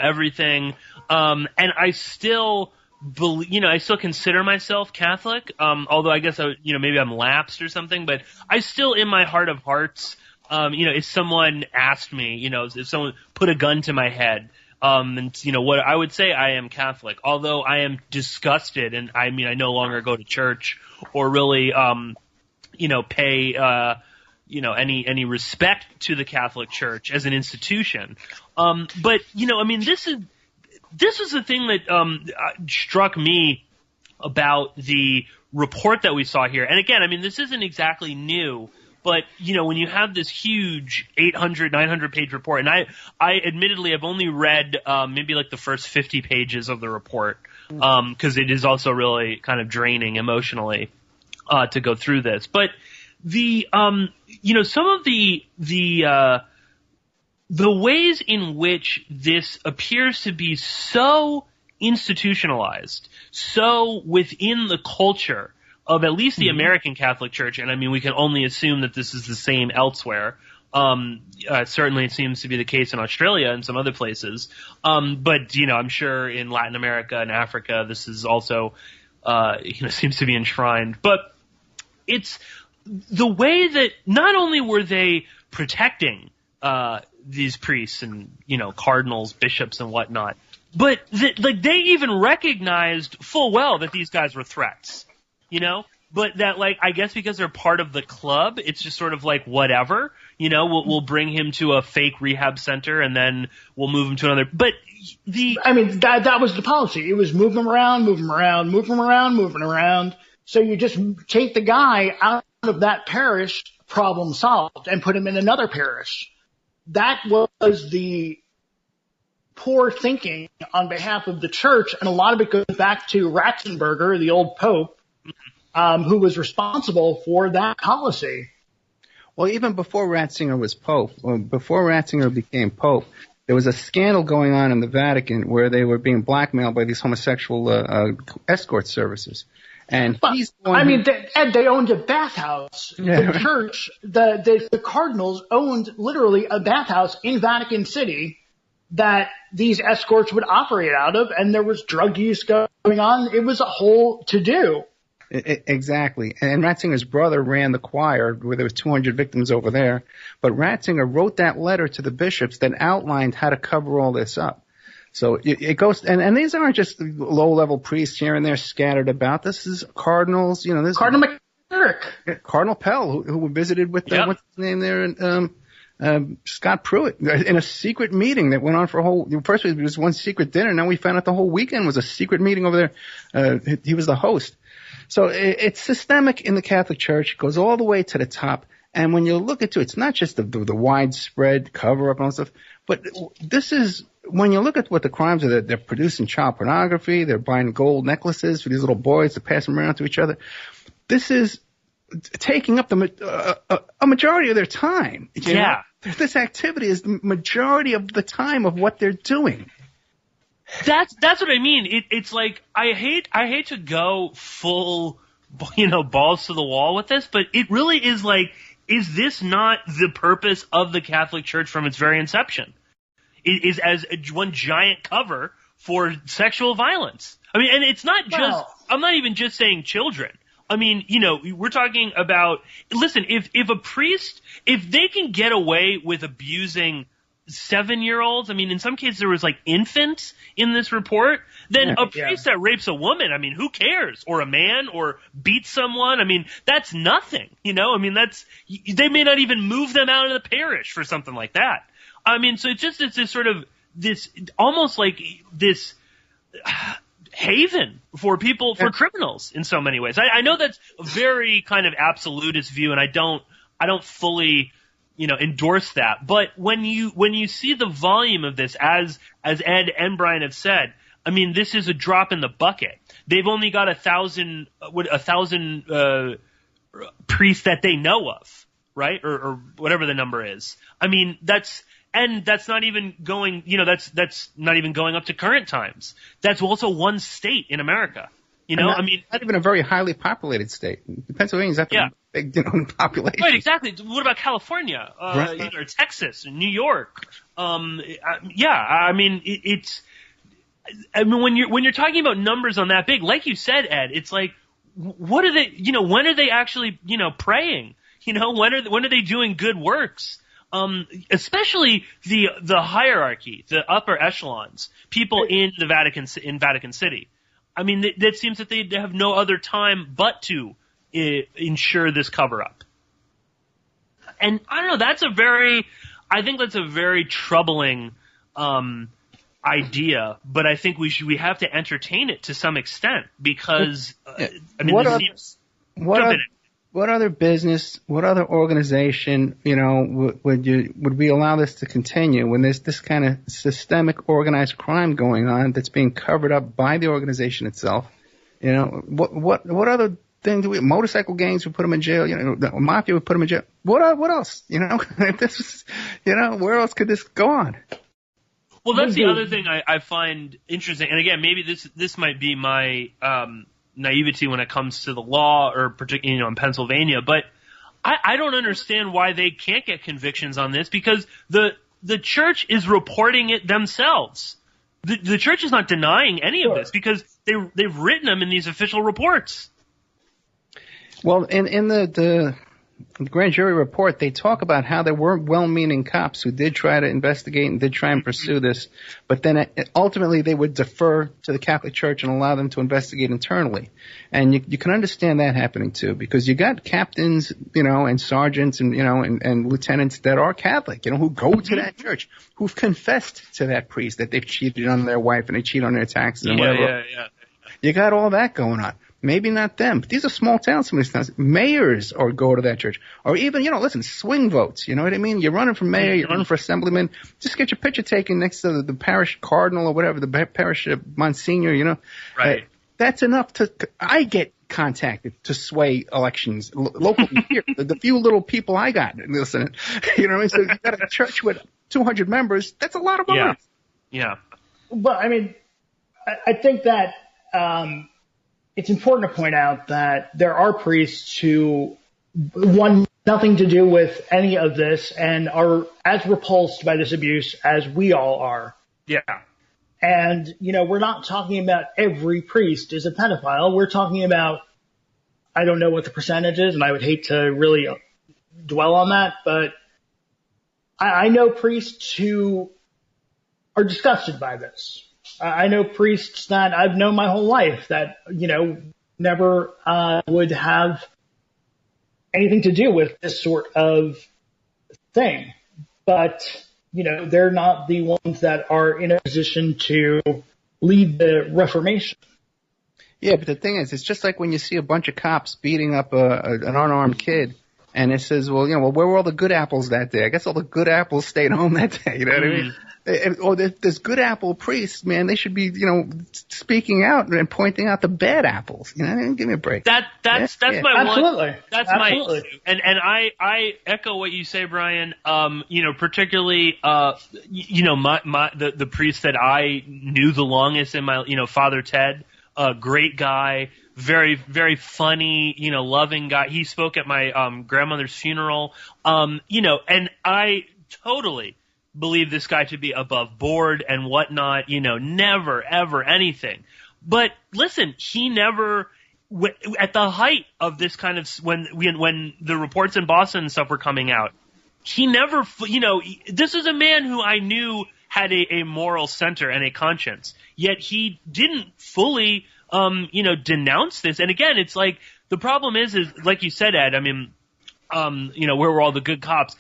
everything, and I still believe, I still consider myself Catholic. Although I guess maybe I'm lapsed or something, but I still, in my heart of hearts, if someone asked me, if someone put a gun to my head, and what I would say, I am Catholic, although I am disgusted, and I no longer go to church or really, pay, any respect to the Catholic Church as an institution. But, this is the thing that, struck me about the report that we saw here. And again, this isn't exactly new, But, when you have this huge 800, 900 page report, and I admittedly have only read maybe like the first 50 pages of the report, because it is also really kind of draining emotionally to go through this. But some of the ways in which this appears to be so institutionalized, so within the culture of at least the American Catholic Church, and I mean, we can only assume that this is the same elsewhere. Certainly it seems to be the case in Australia and some other places. But, I'm sure in Latin America and Africa, this is also, seems to be enshrined. But it's the way that not only were they protecting, these priests and, cardinals, bishops and whatnot, but they even recognized full well that these guys were threats. But that, I guess because they're part of the club, it's just sort of whatever, we'll bring him to a fake rehab center and then we'll move him to another. But that was the policy. It was move him around, move him around, move him around, moving around. So you just take the guy out of that parish, problem solved, and put him in another parish. That was the poor thinking on behalf of the church, and a lot of it goes back to Ratzinger, the old pope, who was responsible for that policy. Well, even before Ratzinger was pope, before Ratzinger became pope, there was a scandal going on in the Vatican where they were being blackmailed by these homosexual escort services. And they owned a bathhouse. Yeah. The church, the cardinals owned literally a bathhouse in Vatican City that these escorts would operate out of, and there was drug use going on. It was a whole to-do. Exactly. And Ratzinger's brother ran the choir where there were 200 victims over there. But Ratzinger wrote that letter to the bishops that outlined how to cover all this up. So it goes, and these aren't just low-level priests here and there scattered about. This is cardinals, this Cardinal McCarrick. Cardinal Pell, who visited with, what's his name there, Scott Pruitt in a secret meeting that went on for first it was one secret dinner. Now we found out the whole weekend was a secret meeting over there. He was the host. So it's systemic in the Catholic Church. It goes all the way to the top. And when you look into it, it's not just the widespread cover-up and all stuff, but this is, when you look at what the crimes are, they're producing child pornography, they're buying gold necklaces for these little boys to pass them around to each other. This is taking up a majority of their time. Yeah. This activity is the majority of the time of what they're doing. That's what I mean. It's like, I hate to go full, balls to the wall with this, but it really is like, is this not the purpose of the Catholic Church from its very inception? It is as one giant cover for sexual violence. I mean, and it's not just, I'm not even just saying children. I mean, we're talking about, listen, if a priest, if they can get away with abusing 7-year-olds, I mean, in some cases there was infants in this report, then a priest that rapes a woman, I mean, who cares? Or a man, or beats someone, I mean, that's nothing, I mean, they may not even move them out of the parish for something like that. I mean, so it's this sort of, this, almost like this haven for people, for criminals in so many ways. I know that's a very kind of absolutist view, and I don't fully, endorse that. But when you see the volume of this, as Ed and Brian have said, I mean, this is a drop in the bucket. They've only got 1,000 priests that they know of, right? Or whatever the number is. I mean, that's not even going, that's not even going up to current times. That's also one state in America. I mean, not even a very highly populated state. Pennsylvania's not a big, population. Right, exactly. What about California? Right. Or Texas, New York? I mean, I mean, when you're talking about numbers on that big, like you said, Ed, it's like, what are they? When are they actually, praying? When are they doing good works? Especially the hierarchy, the upper echelons, people in Vatican City. I mean, that seems that they have no other time but to ensure this cover-up. And I don't know, I think that's a very troubling idea, but I think we have to entertain it to some extent because, What other business, what other organization, would we allow this to continue when there's this kind of systemic organized crime going on that's being covered up by the organization itself? What other thing do motorcycle gangs would put them in jail? The mafia would put them in jail. What else? If this was, where else could this go on? Well, that's the other thing I find interesting. And again, maybe this might be my, naivety when it comes to the law, or particularly, in Pennsylvania, but I don't understand why they can't get convictions on this, because the church is reporting it themselves. The church is not denying any of this, because they've written them in these official reports. Well, in the grand jury report, they talk about how there were well-meaning cops who did try to investigate and did try and pursue this, but then ultimately they would defer to the Catholic Church and allow them to investigate internally. And you can understand that happening too, because you got captains, and sergeants and lieutenants that are Catholic, who go to that church, who've confessed to that priest that they've cheated on their wife and they cheat on their taxes and whatever. Yeah. You got all that going on. Maybe not them, but these are small towns, some of these towns. Mayors or go to that church. Or even, listen, swing votes. You know what I mean? You're running for mayor, you're running for assemblyman. Just get your picture taken next to the parish cardinal or whatever, the parish monsignor, Right. That's enough I get contacted to sway elections locally here. The few little people I got listening. You know what I mean? So you got a church with 200 members. That's a lot of votes. Yeah. But, I think that, it's important to point out that there are priests who want nothing to do with any of this and are as repulsed by this abuse as we all are. Yeah. And, we're not talking about every priest is a pedophile. We're talking about, I don't know what the percentage is, and I would hate to really dwell on that, but I know priests who are disgusted by this. I know priests that I've known my whole life that, never would have anything to do with this sort of thing. But, they're not the ones that are in a position to lead the Reformation. Yeah, but the thing is, it's just like when you see a bunch of cops beating up an unarmed kid, and it says, well, where were all the good apples that day? I guess all the good apples stayed home that day. You know what I mean? Or there's good apple priests, man. They should be, speaking out and pointing out the bad apples. Give me a break. That's my Absolutely. one. That's Absolutely. my issue. And I echo what you say, Brian. Particularly, the priest that I knew the longest in my, Father Ted, great guy, very, very funny, loving guy. He spoke at my grandmother's funeral. And I totally believe this guy to be above board and whatnot, never, ever anything. But listen, he never, at the height of this kind of, when the reports in Boston and stuff were coming out, he never, this is a man who I knew had a moral center and a conscience, yet he didn't fully, denounce this. And again, it's like, the problem is like you said, Ed, where were all the good cops?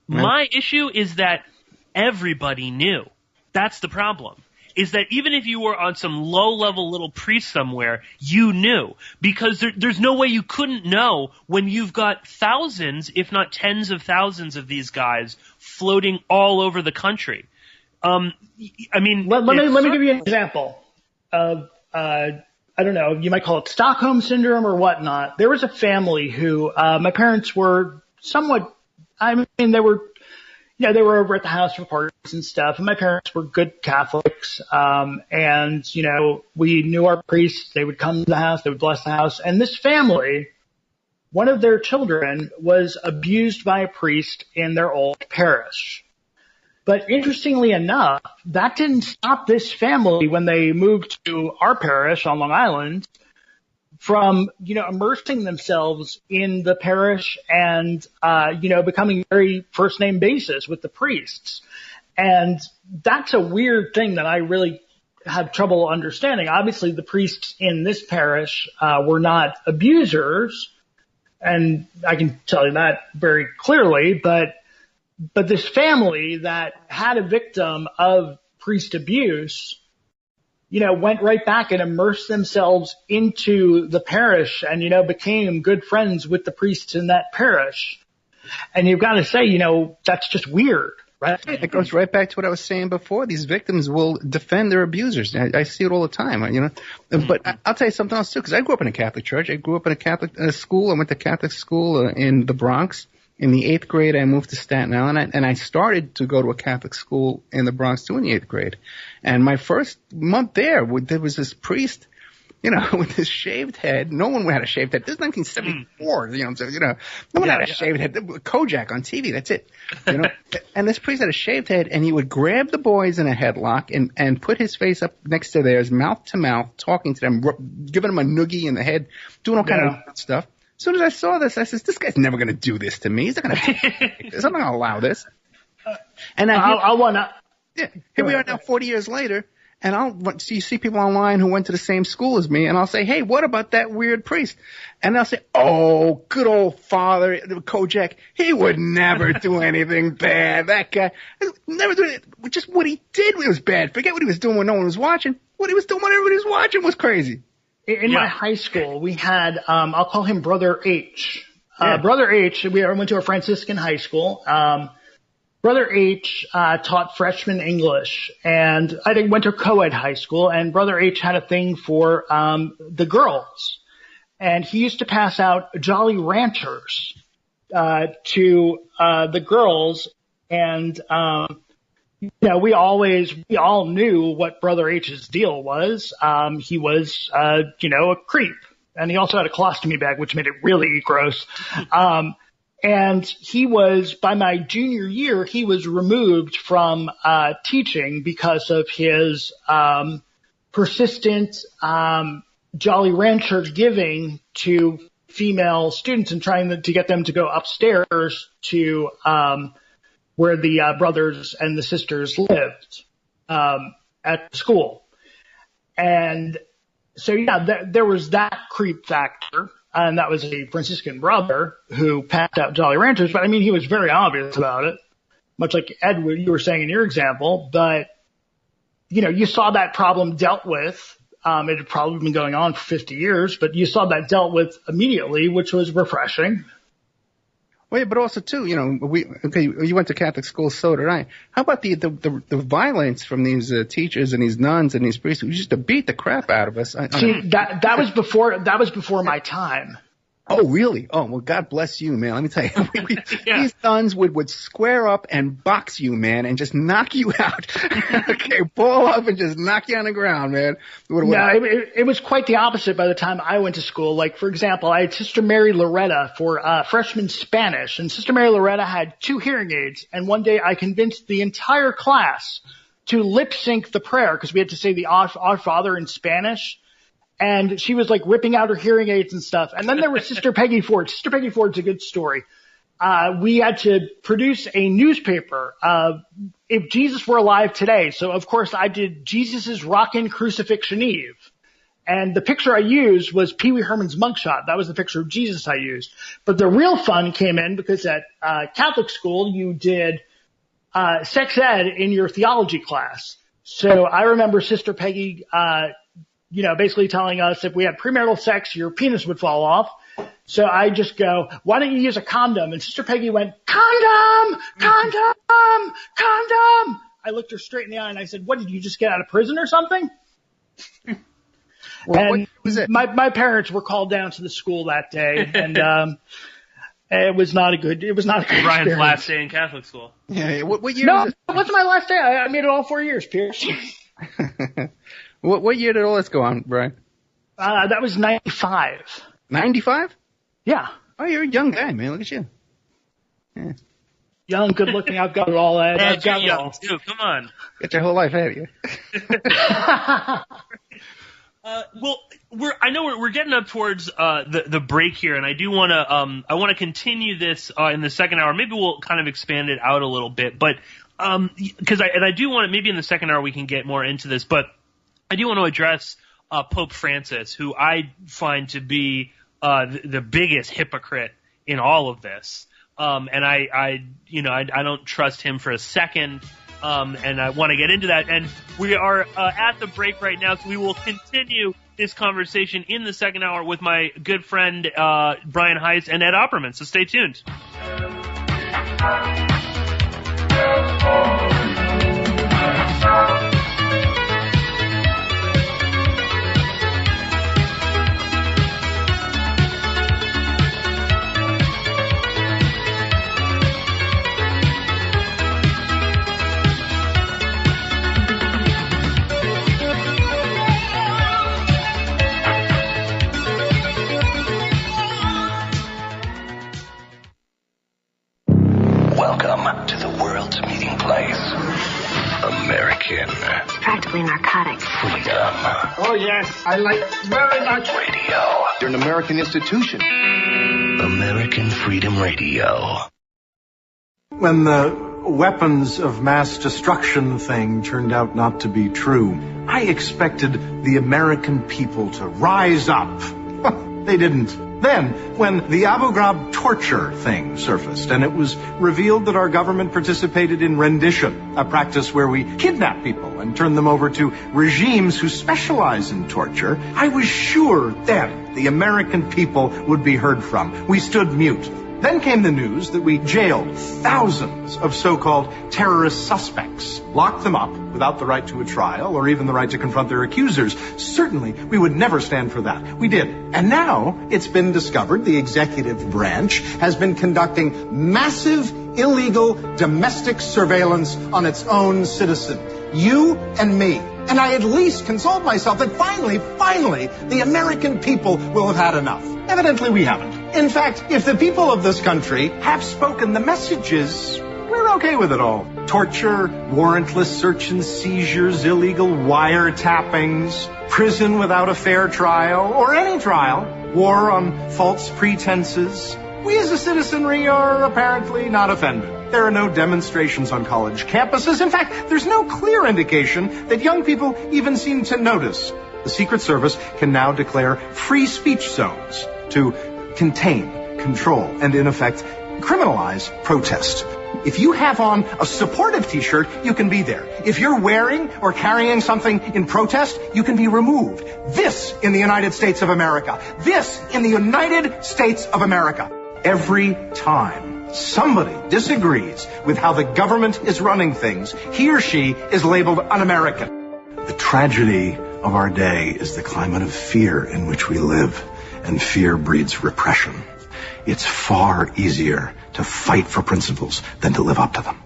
Right. My issue is that everybody knew. That's the problem. Is that even if you were on some low-level little priest somewhere, you knew. Because there's no way you couldn't know when you've got thousands, if not tens of thousands of these guys floating all over the country. Let me give you an example of, I don't know, you might call it Stockholm Syndrome or whatnot. There was a family who, my parents were somewhat, they were over at the house for parties and stuff, and my parents were good Catholics, and, we knew our priests, they would come to the house, they would bless the house, and this family, one of their children was abused by a priest in their old parish. But interestingly enough, that didn't stop this family when they moved to our parish on Long Island from, immersing themselves in the parish and, becoming very first name basis with the priests. And that's a weird thing that I really have trouble understanding. Obviously, the priests in this parish, were not abusers. And I can tell you that very clearly, but this family that had a victim of priest abuse went right back and immersed themselves into the parish and, became good friends with the priests in that parish. And you've got to say, that's just weird, right? It goes right back to what I was saying before. These victims will defend their abusers. I see it all the time, But I'll tell you something else, too, because I grew up in a Catholic church. I grew up in a Catholic school. I went to Catholic school in the Bronx. In the 8th grade, I moved to Staten Island, and I started to go to a Catholic school in the Bronx, too, in the 8th grade. And my first month there was this priest, with his shaved head. No one had a shaved head. This is 1974, no one had a shaved head. Kojak on TV, that's it, And this priest had a shaved head, and he would grab the boys in a headlock and put his face up next to theirs, mouth to mouth, talking to them, giving them a noogie in the head, doing all kind of stuff. As soon as I saw this, I said, this guy's never going to do this to me. He's not going to do this. I'm not going to allow this. And here we are now 40 years later, and you see people online who went to the same school as me, and I'll say, hey, what about that weird priest? And they'll say, oh, good old Father Kojak, he would never do anything bad. That guy never do it. Just what he did was bad. Forget what he was doing when no one was watching. What he was doing when everybody was watching was crazy. In my high school, we had, I'll call him Brother H. Brother H, we went to a Franciscan high school. Brother H taught freshman English, and I went to co-ed high school, and Brother H had a thing for the girls. And he used to pass out Jolly Ranchers to the girls, and we all knew what Brother H's deal was. He was a creep, and he also had a colostomy bag, which made it really gross. And he was, by my junior year, he was removed from teaching because of his persistent Jolly Rancher giving to female students and trying to get them to go upstairs to where the brothers and the sisters lived at school. And so, there was that creep factor. And that was a Franciscan brother who passed out Jolly Ranchers. But, he was very obvious about it, much like Ed, you were saying in your example. But, you saw that problem dealt with. It had probably been going on for 50 years, but you saw that dealt with immediately, which was refreshing. Well, yeah, but also, too, you went to Catholic school, so did I. How about the violence from these teachers and these nuns and these priests who used to beat the crap out of us? That was before my time. Oh, really? Oh, well, God bless you, man. Let me tell you. These nuns would square up and box you, man, and just knock you out. Okay, ball up and just knock you on the ground, man. It was quite the opposite by the time I went to school. Like, for example, I had Sister Mary Loretta for freshman Spanish, and Sister Mary Loretta had 2 hearing aids, and one day I convinced the entire class to lip sync the prayer because we had to say the Our Father in Spanish. And she was like ripping out her hearing aids and stuff. And then there was Sister Peggy Ford. Sister Peggy Ford's a good story. We had to produce a newspaper, if Jesus were alive today. So of course I did Jesus's Rockin' Crucifixion Eve. And the picture I used was Pee Wee Herman's mugshot. That was the picture of Jesus I used. But the real fun came in because at Catholic school you did sex ed in your theology class. So I remember Sister Peggy basically telling us if we had premarital sex, your penis would fall off. So I just go, why don't you use a condom? And Sister Peggy went, condom, condom, condom. I looked her straight in the eye and I said, what, did you just get out of prison or something? Well, what was it? My parents were called down to the school that day, and it was not a good Brian's experience. last day in Catholic school. Yeah. What year? No, it wasn't my last day. I made it all 4 years, Pierce. What year did all this go on, Brian? That was 95. 95? Yeah. Oh, you're a young guy, man. Look at you. Yeah. Young, good looking. I've got it all, Ed. Yeah, I've got it all. Too. Come on. Get your whole life ahead of you. Well, we're getting up towards the break here, and I do want to I want to continue this in the second hour. Maybe we'll kind of expand it out a little bit, but because I do want to, maybe in the second hour we can get more into this, but I do want to address Pope Francis, who I find to be the biggest hypocrite in all of this. And I don't trust him for a second. and I want to get into that. And we are at the break right now, so we will continue this conversation in the second hour with my good friend Brian Heiss and Ed Opperman, so stay tuned. Welcome to the world's meeting place. American. It's practically narcotic. Freedom. Oh, yes. I like very much. Radio. You're an American institution. American Freedom Radio. When the weapons of mass destruction thing turned out not to be true, I expected the American people to rise up. They didn't. Then, when the Abu Ghraib torture thing surfaced, and it was revealed that our government participated in rendition, a practice where we kidnap people and turn them over to regimes who specialize in torture, I was sure then the American people would be heard from. We stood mute. Then came the news that we jailed thousands of so-called terrorist suspects, locked them up without the right to a trial or even the right to confront their accusers. Certainly, we would never stand for that. We did. And now it's been discovered the executive branch has been conducting massive, illegal domestic surveillance on its own citizens. You and me. And I at least consoled myself that finally, the American people will have had enough. Evidently, we haven't. In fact, if the people of this country have spoken the messages, we're okay with it all. Torture, warrantless search and seizures, illegal wiretappings, prison without a fair trial, or any trial, war on false pretenses. We as a citizenry are apparently not offended. There are no demonstrations on college campuses. In fact, there's no clear indication that young people even seem to notice. The Secret Service can now declare free speech zones to contain, control, and in effect, criminalize protest. If you have on a supportive t-shirt, you can be there. If you're wearing or carrying something in protest, you can be removed. This in the United States of America. This in the United States of America. Every time somebody disagrees with how the government is running things, he or she is labeled un-American. The tragedy of our day is the climate of fear in which we live, and fear breeds repression. It's far easier to fight for principles than to live up to them.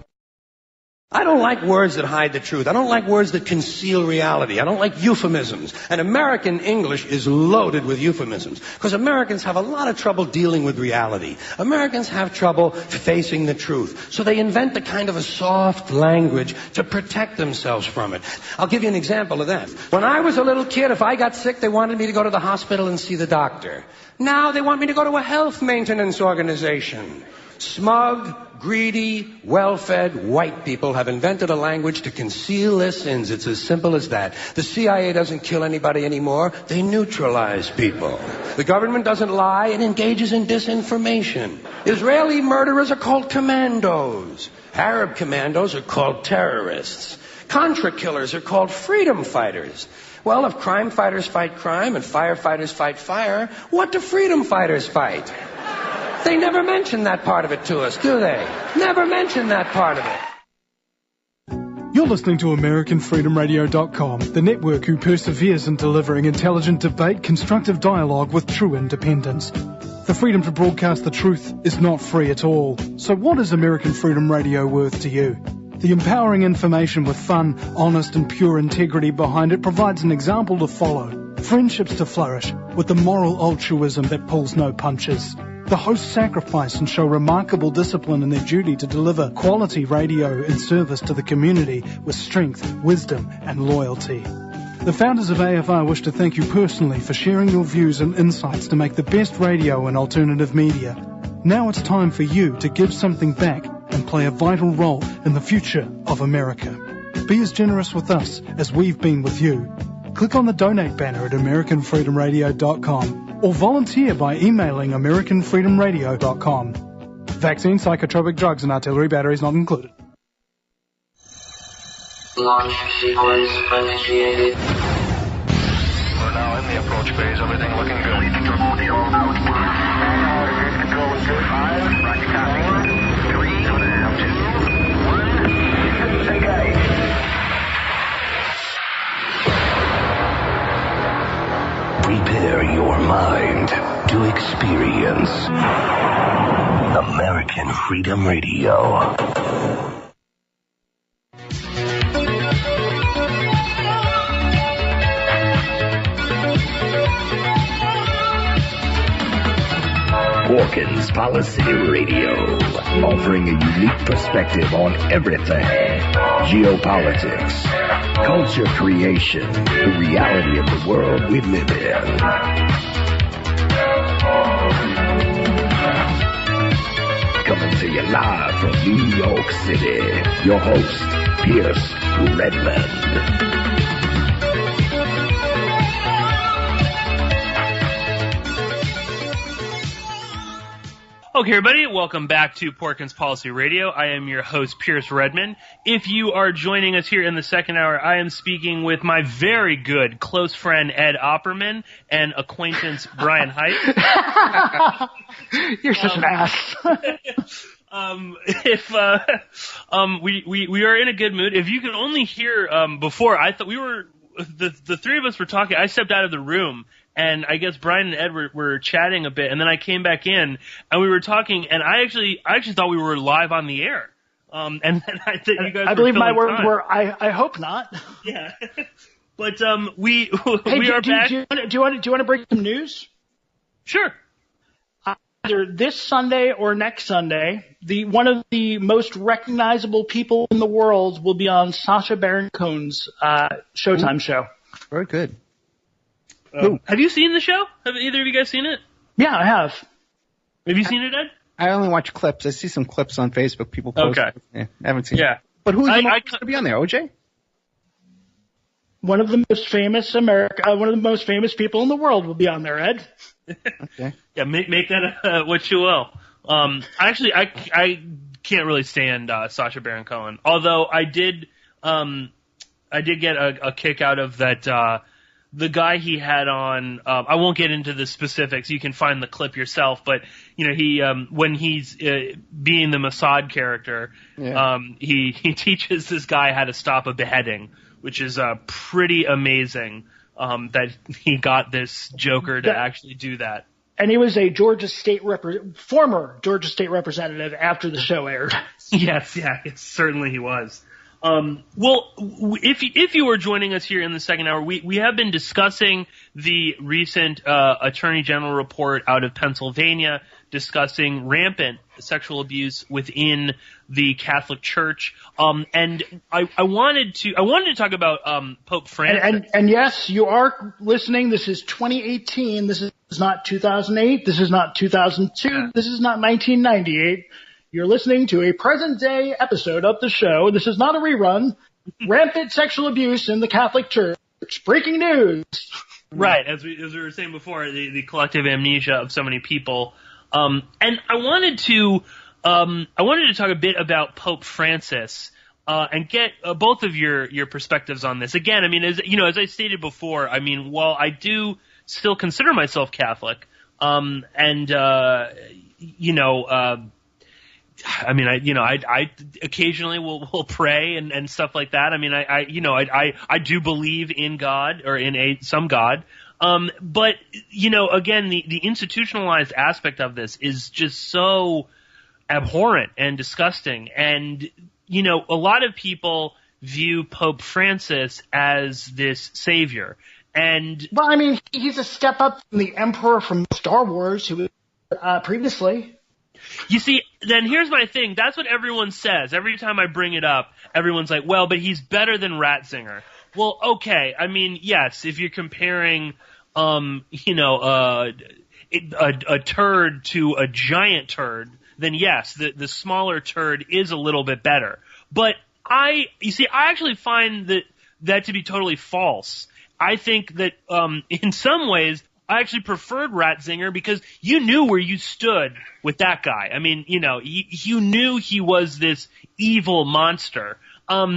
I don't like words that hide the truth. I don't like words that conceal reality. I don't like euphemisms. And American English is loaded with euphemisms. Because Americans have a lot of trouble dealing with reality. Americans have trouble facing the truth. So they invent a kind of a soft language to protect themselves from it. I'll give you an example of that. When I was a little kid, if I got sick, they wanted me to go to the hospital and see the doctor. Now they want me to go to a health maintenance organization. Smug, greedy, well-fed white people have invented a language to conceal their sins. It's as simple as that. The CIA doesn't kill anybody anymore. They neutralize people. The government doesn't lie. It engages in disinformation. Israeli murderers are called commandos. Arab commandos are called terrorists. Contra killers are called freedom fighters. Well, if crime fighters fight crime and firefighters fight fire, what do freedom fighters fight? They never mention that part of it to us, do they? Never mention that part of it. You're listening to AmericanFreedomRadio.com, the network who perseveres in delivering intelligent debate, constructive dialogue with true independence. The freedom to broadcast the truth is not free at all. So what is American Freedom Radio worth to you? The empowering information with fun, honest and pure integrity behind it provides an example to follow. Friendships to flourish with the moral altruism that pulls no punches. The hosts sacrifice and show remarkable discipline in their duty to deliver quality radio in service to the community with strength, wisdom and loyalty. The founders of AFR wish to thank you personally for sharing your views and insights to make the best radio and alternative media. Now it's time for you to give something back and play a vital role in the future of America. Be as generous with us as we've been with you. Click on the donate banner at AmericanFreedomRadio.com or volunteer by emailing AmericanFreedomRadio.com. Vaccine, psychotropic drugs and artillery batteries not included. Launch sequence initiated. We're now in the approach phase. Everything looking good. Control is good. 5, rocket 4, 3, 2, 1. Say guys. Prepare your mind to experience American Freedom Radio. Porkins Policy Radio, offering a unique perspective on everything: geopolitics, culture creation, the reality of the world we live in. Coming to you live from New York City, your host, Pierce Redmond. Okay, everybody, welcome back to Porkins Policy Radio. I am your host, Pierce Redmond. If you are joining us here in the second hour, I am speaking with my very good close friend, Ed Opperman, and acquaintance, Brian Heiss. You're such an ass. We are in a good mood. If you can only hear, before, I thought the three of us were talking, I stepped out of the room, and I guess Brian and Ed were chatting a bit, and then I came back in, and we were talking, and I actually thought we were live on the air. And then I thought you guys I believe my words were, I hope not. Yeah. But, we are back. Do you want to break some news? Sure. Either this Sunday or next Sunday, one of the most recognizable people in the world will be on Sacha Baron Cohen's Showtime show. Very good. Have you seen the show? Have either of you guys seen it? Yeah, I have. Have you seen it, Ed? I only watch clips. I see some clips on Facebook. People post. Okay. Yeah, I haven't seen it. Yeah. But who's going to be on there? OJ? One of the most famous one of the most famous people in the world will be on there, Ed. Okay. Yeah, make that what you will. Actually, I can't really stand Sacha Baron Cohen. Although I did get a kick out of that. The guy he had on, I won't get into the specifics. You can find the clip yourself. But you know, he when he's being the Mossad character, he teaches this guy how to stop a beheading, which is pretty amazing. That he got this joker to actually do that. And he was a former Georgia State representative after the show aired. Yes, yeah, certainly he was. Well, if you were joining us here in the second hour, we have been discussing the recent Attorney General report out of Pennsylvania discussing rampant sexual abuse within the Catholic Church. And I wanted to talk about Pope Francis. And yes, you are listening. This is 2018. This is not 2008. This is not 2002. Yeah. This is not 1998. You're listening to a present-day episode of the show. This is not a rerun. Rampant sexual abuse in the Catholic Church. Breaking news. Right, as we were saying before, the collective amnesia of so many people. And I wanted to talk a bit about Pope Francis and get both of your perspectives on this. Again, I mean, as I stated before, I mean, while I do still consider myself Catholic, I occasionally will pray and stuff like that. I mean, I do believe in God or in some God. But again, the institutionalized aspect of this is just so abhorrent and disgusting. And, a lot of people view Pope Francis as this savior. And well, I mean, he's a step up from the Emperor from Star Wars who was previously. You see, then here's my thing. That's what everyone says. Every time I bring it up, everyone's like, well, but he's better than Ratzinger. Well, okay. I mean, yes, if you're comparing, a turd to a giant turd, then yes, the smaller turd is a little bit better. But I actually find that to be totally false. I think that, in some ways, I actually preferred Ratzinger because you knew where you stood with that guy. I mean, you knew he was this evil monster.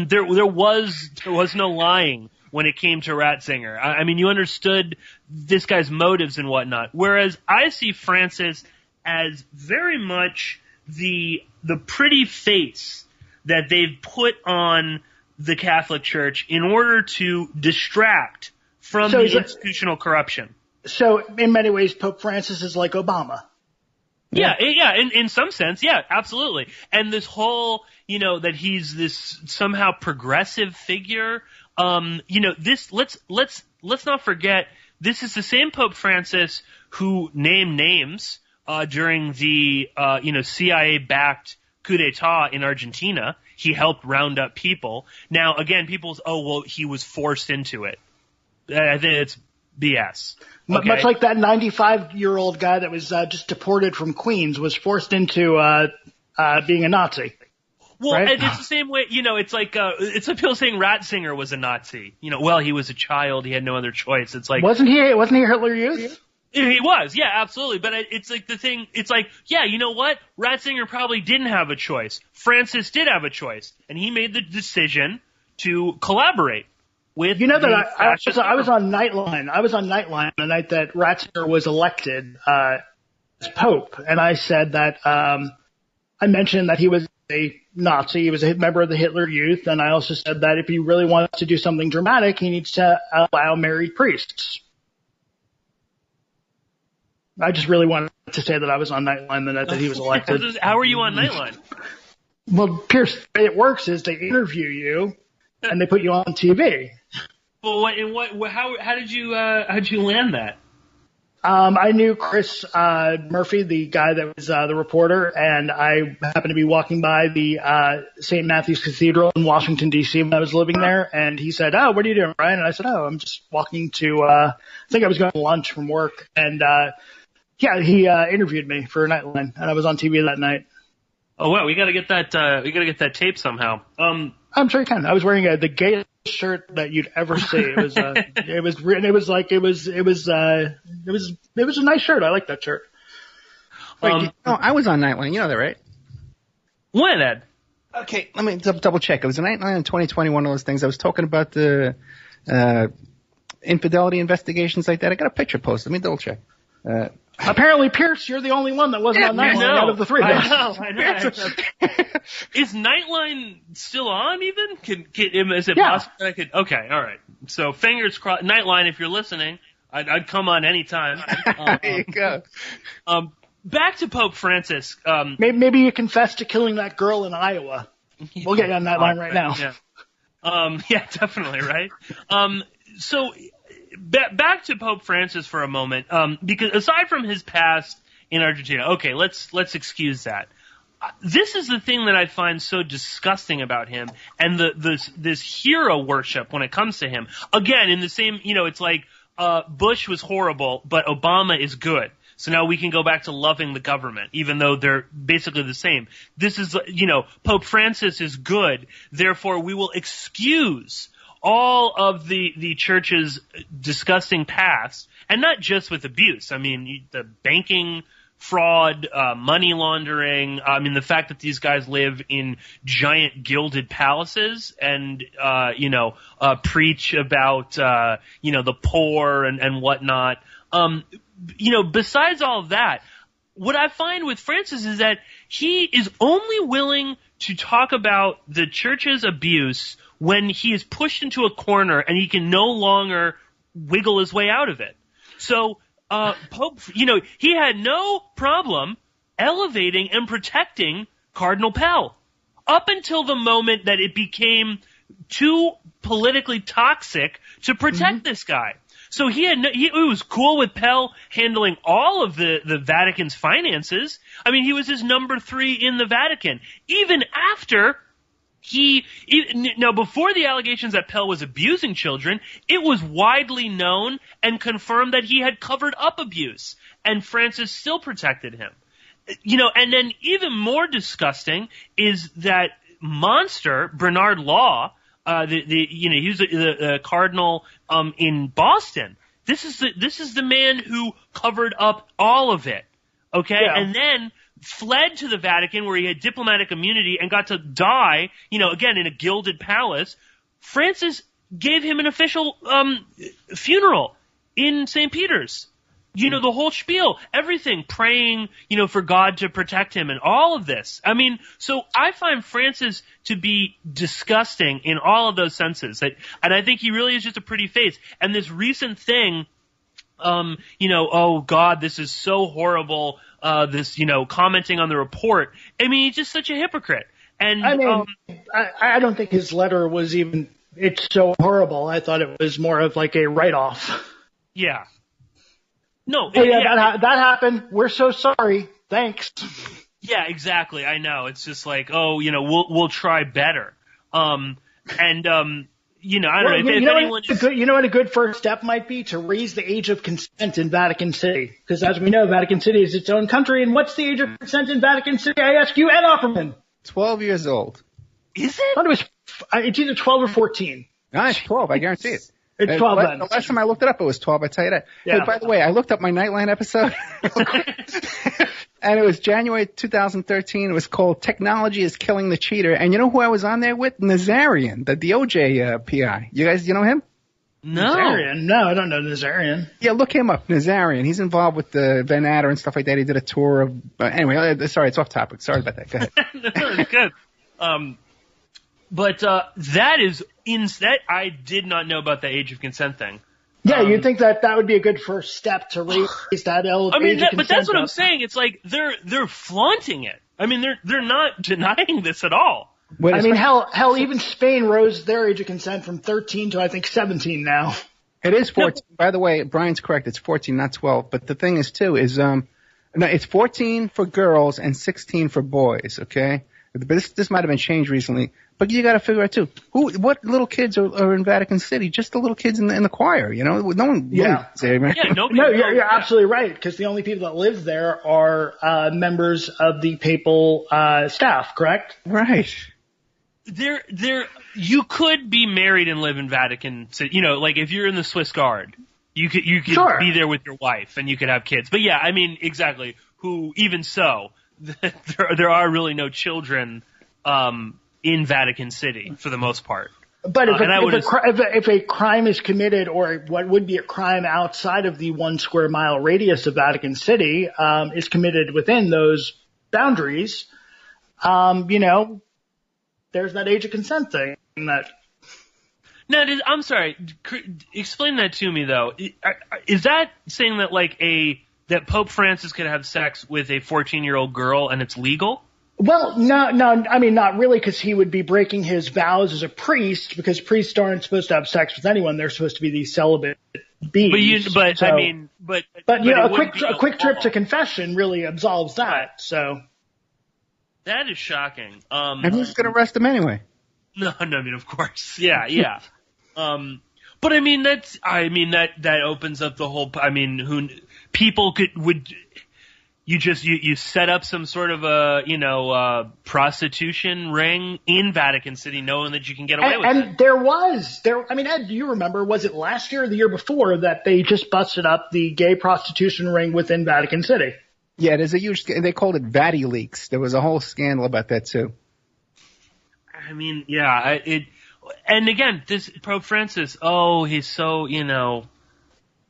there was no lying when it came to Ratzinger. I mean, you understood this guy's motives and whatnot. Whereas I see Francis as very much the pretty face that they've put on the Catholic Church in order to distract from the institutional corruption. So in many ways, Pope Francis is like Obama. Yeah, in some sense, yeah, absolutely. And this whole, that he's this somehow progressive figure, this, let's not forget, this is the same Pope Francis who named names, during the, CIA-backed coup d'etat in Argentina. He helped round up people. Now, again, he was forced into it. I think it's BS. Okay. Much like that 95-year-old guy that was just deported from Queens was forced into being a Nazi. Well, right? And it's the same way, it's like people saying Ratzinger was a Nazi. Well, he was a child, he had no other choice. It's like wasn't he Hitler Youth? He was, yeah, absolutely. But it's like the thing, it's like, yeah, you know what? Ratzinger probably didn't have a choice. Francis did have a choice, and he made the decision to collaborate with. You know that I was on Nightline. I was on Nightline the night that Ratzinger was elected as Pope, and I said that I mentioned that he was a Nazi, he was a member of the Hitler Youth, and I also said that if he really wants to do something dramatic, he needs to allow married priests. I just really wanted to say that I was on Nightline the night that he was elected. How are you on Nightline? Well, Pierce, the way it works is they interview you and they put you on TV. Well, how did you land that? I knew Chris Murphy, the guy that was the reporter, and I happened to be walking by the St. Matthew's Cathedral in Washington, D.C. when I was living there, and he said, "Oh, what are you doing, Ryan?" And I said, "Oh, I'm just walking to I think I was going to lunch from work." And yeah, he interviewed me for Nightline, and I was on TV that night. Oh wow, we got to get that tape somehow. I'm sure you can. I was wearing the gayest shirt that you'd ever see. It was a nice shirt. I like that shirt. Wait, I was on Nightline. You know that, right? When, Ed? Okay, let me double check. It was a Nightline in 2020, one of those things. I was talking about the infidelity investigations like that. I got a picture posted. Let me double check. Apparently, Pierce, you're the only one that wasn't on Nightline out of the three of us. I know. Is Nightline still on even? Is it possible that I could? Okay, all right. So fingers crossed. Nightline, if you're listening, I'd come on anytime. There you go. Back to Pope Francis. Maybe you confess to killing that girl in Iowa. We'll get you on Nightline right now. Yeah. Yeah, definitely, right? So back to Pope Francis for a moment, because aside from his past in Argentina, okay, let's excuse that. This is the thing that I find so disgusting about him, and this hero worship when it comes to him. Again, in the same, it's like Bush was horrible, but Obama is good. So now we can go back to loving the government, even though they're basically the same. This is, Pope Francis is good, therefore we will excuse all of the church's disgusting past, and not just with abuse. I mean, the banking fraud, money laundering. I mean, the fact that these guys live in giant gilded palaces and, preach about, the poor and whatnot. Besides all of that, what I find with Francis is that he is only willing to talk about the church's abuse when he is pushed into a corner and he can no longer wiggle his way out of it. So, Pope, he had no problem elevating and protecting Cardinal Pell up until the moment that it became too politically toxic to protect this guy. So he was cool with Pell handling all of the Vatican's finances. I mean, he was his number 3 in the Vatican, even after now, before the allegations that Pell was abusing children, it was widely known and confirmed that he had covered up abuse, and Francis still protected him. And then even more disgusting is that monster, Bernard Law, he was the cardinal in Boston. This is the man who covered up all of it. Okay, and then fled to the Vatican where he had diplomatic immunity and got to die, again in a gilded palace. Francis gave him an official funeral in St. Peter's. The whole spiel, everything, praying, for God to protect him and all of this. I mean, so I find Francis to be disgusting in all of those senses. And I think he really is just a pretty face. And this recent thing, oh God, this is so horrible, commenting on the report. I mean, he's just such a hypocrite. And I mean, I don't think his letter was even, it's so horrible. I thought it was more of like a write-off. Yeah. No. That happened. We're so sorry. Thanks. Yeah, exactly. I know. It's just like, we'll try better. I don't know. You know what a good first step might be? To raise the age of consent in Vatican City. Because as we know, Vatican City is its own country. And what's the age of consent in Vatican City? I ask you, Ed Opperman. 12 years old. Is it? I thought it's either 12 or 14. No, it's 12. I guarantee it. It's 12 then. The last time I looked it up, it was 12. I tell you that. Yeah. Hey, by the way, I looked up my Nightline episode. And it was January 2013. It was called Technology is Killing the Cheater. And you know who I was on there with? Nazarian, the DOJ PI. You know him? No. Nazarian? No, I don't know Nazarian. Yeah, look him up, Nazarian. He's involved with the Van Adder and stuff like that. He did a tour of anyway, sorry, it's off topic. Sorry about that. Go ahead. No, it's good. But that I did not know about the age of consent thing. Yeah, you'd think that would be a good first step to raise that age of consent. But that's what I'm saying. It's like they're flaunting it. I mean, they're not denying this at all. I mean, hell, even Spain rose their age of consent from 13 to I think 17 now. It is 14. By the way, Brian's correct. It's 14, not 12. But the thing is too is it's 14 for girls and 16 for boys. Okay. But this might have been changed recently. But you got to figure out too what little kids are in Vatican City. Just the little kids in the choir, No one. Yeah. Right? Yeah. No, you're absolutely right. Because the only people that live there are members of the papal staff. Correct? Right. You could be married and live in Vatican City. Like if you're in the Swiss Guard, you could sure. be there with your wife and you could have kids. But yeah, I mean, exactly. Even so, there are really no children in Vatican City for the most part. But if a crime is committed, or what would be a crime outside of the 1 square mile radius of Vatican City is committed within those boundaries, there's that age of consent thing. Now, I'm sorry. Explain that to me, though. Is that saying that that Pope Francis could have sex with a 14-year-old girl and it's legal? Well, no, I mean, not really, because he would be breaking his vows as a priest, because priests aren't supposed to have sex with anyone. They're supposed to be these celibate beings. But a quick trip to confession really absolves that, so. That is shocking. And who's going to arrest him anyway? No, I mean, of course. Yeah. But I mean, that opens up the whole, you set up some sort of a prostitution ring in Vatican City knowing that you can get away with it. And Ed, do you remember, was it last year or the year before that they just busted up the gay prostitution ring within Vatican City? Yeah, there's a huge, they called it Vati Leaks. There was a whole scandal about that too. I mean, yeah, and again, this Pope Francis, he's so,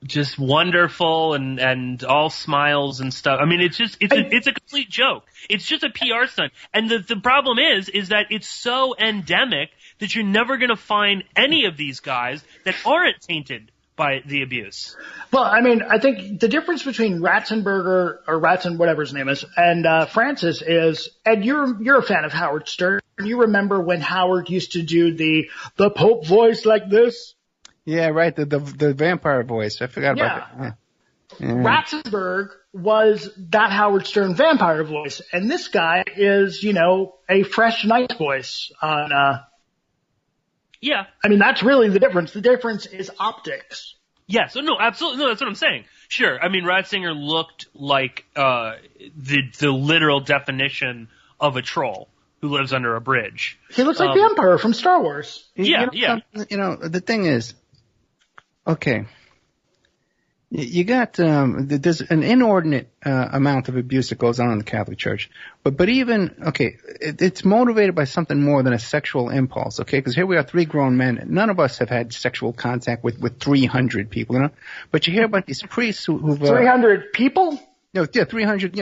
just wonderful and all smiles and stuff. I mean, it's a complete joke. It's just a PR stunt. And the problem is that it's so endemic that you're never going to find any of these guys that aren't tainted by the abuse. Well, I mean, I think the difference between Ratzenberger or Ratzen, whatever his name is, and Francis is, Ed, you're a fan of Howard Stern. You remember when Howard used to do the Pope voice like this? Yeah, right. The vampire voice. I forgot about that. Yeah. Ratzenberg was that Howard Stern vampire voice, and this guy is, a fresh, nice voice on. Yeah. I mean, that's really the difference. The difference is optics. Yeah. So no, absolutely, no. That's what I'm saying. Sure. I mean, Ratzinger looked like the literal definition of a troll who lives under a bridge. He looks like the Emperor from Star Wars. Yeah. The thing is. Okay. You got there's an inordinate amount of abuse that goes on in the Catholic Church, but even it's motivated by something more than a sexual impulse, okay? Because here we are, 3 grown men. None of us have had sexual contact with 300 people, you know. But you hear about these priests who've 300 people? No, yeah, 300,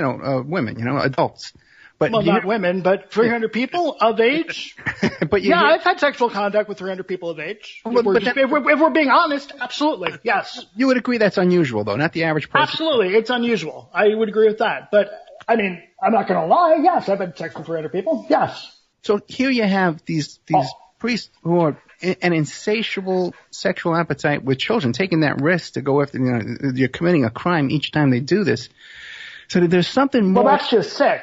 women, adults. But not women, but 300 people of age? But I've had sexual contact with 300 people of age. If we're being honest, absolutely, yes. You would agree that's unusual, though, not the average person? Absolutely, it's unusual. I would agree with that. But, I mean, I'm not going to lie. Yes, I've had sex with 300 people. Yes. So here you have these priests who are an insatiable sexual appetite with children, taking that risk to go after, you're committing a crime each time they do this. So there's something more. Well, that's just sick.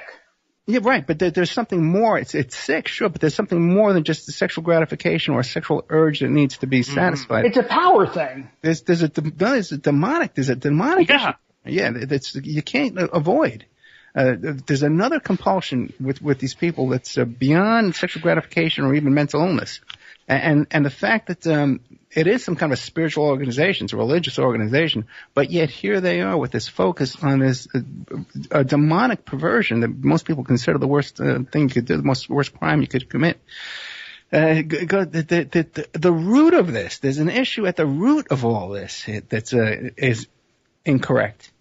Yeah, right, but there's something more. It's sick, sure, but there's something more than just the sexual gratification or a sexual urge that needs to be satisfied. It's a power thing. There's a demonic issue. Yeah, that's you can't avoid. There's another compulsion with these people that's beyond sexual gratification or even mental illness, and the fact that it is some kind of a spiritual organization, it's a religious organization, but yet here they are with this focus on this a demonic perversion that most people consider the worst thing you could do, the worst crime you could commit. The root of this, there's an issue at the root of all this that's is incorrect.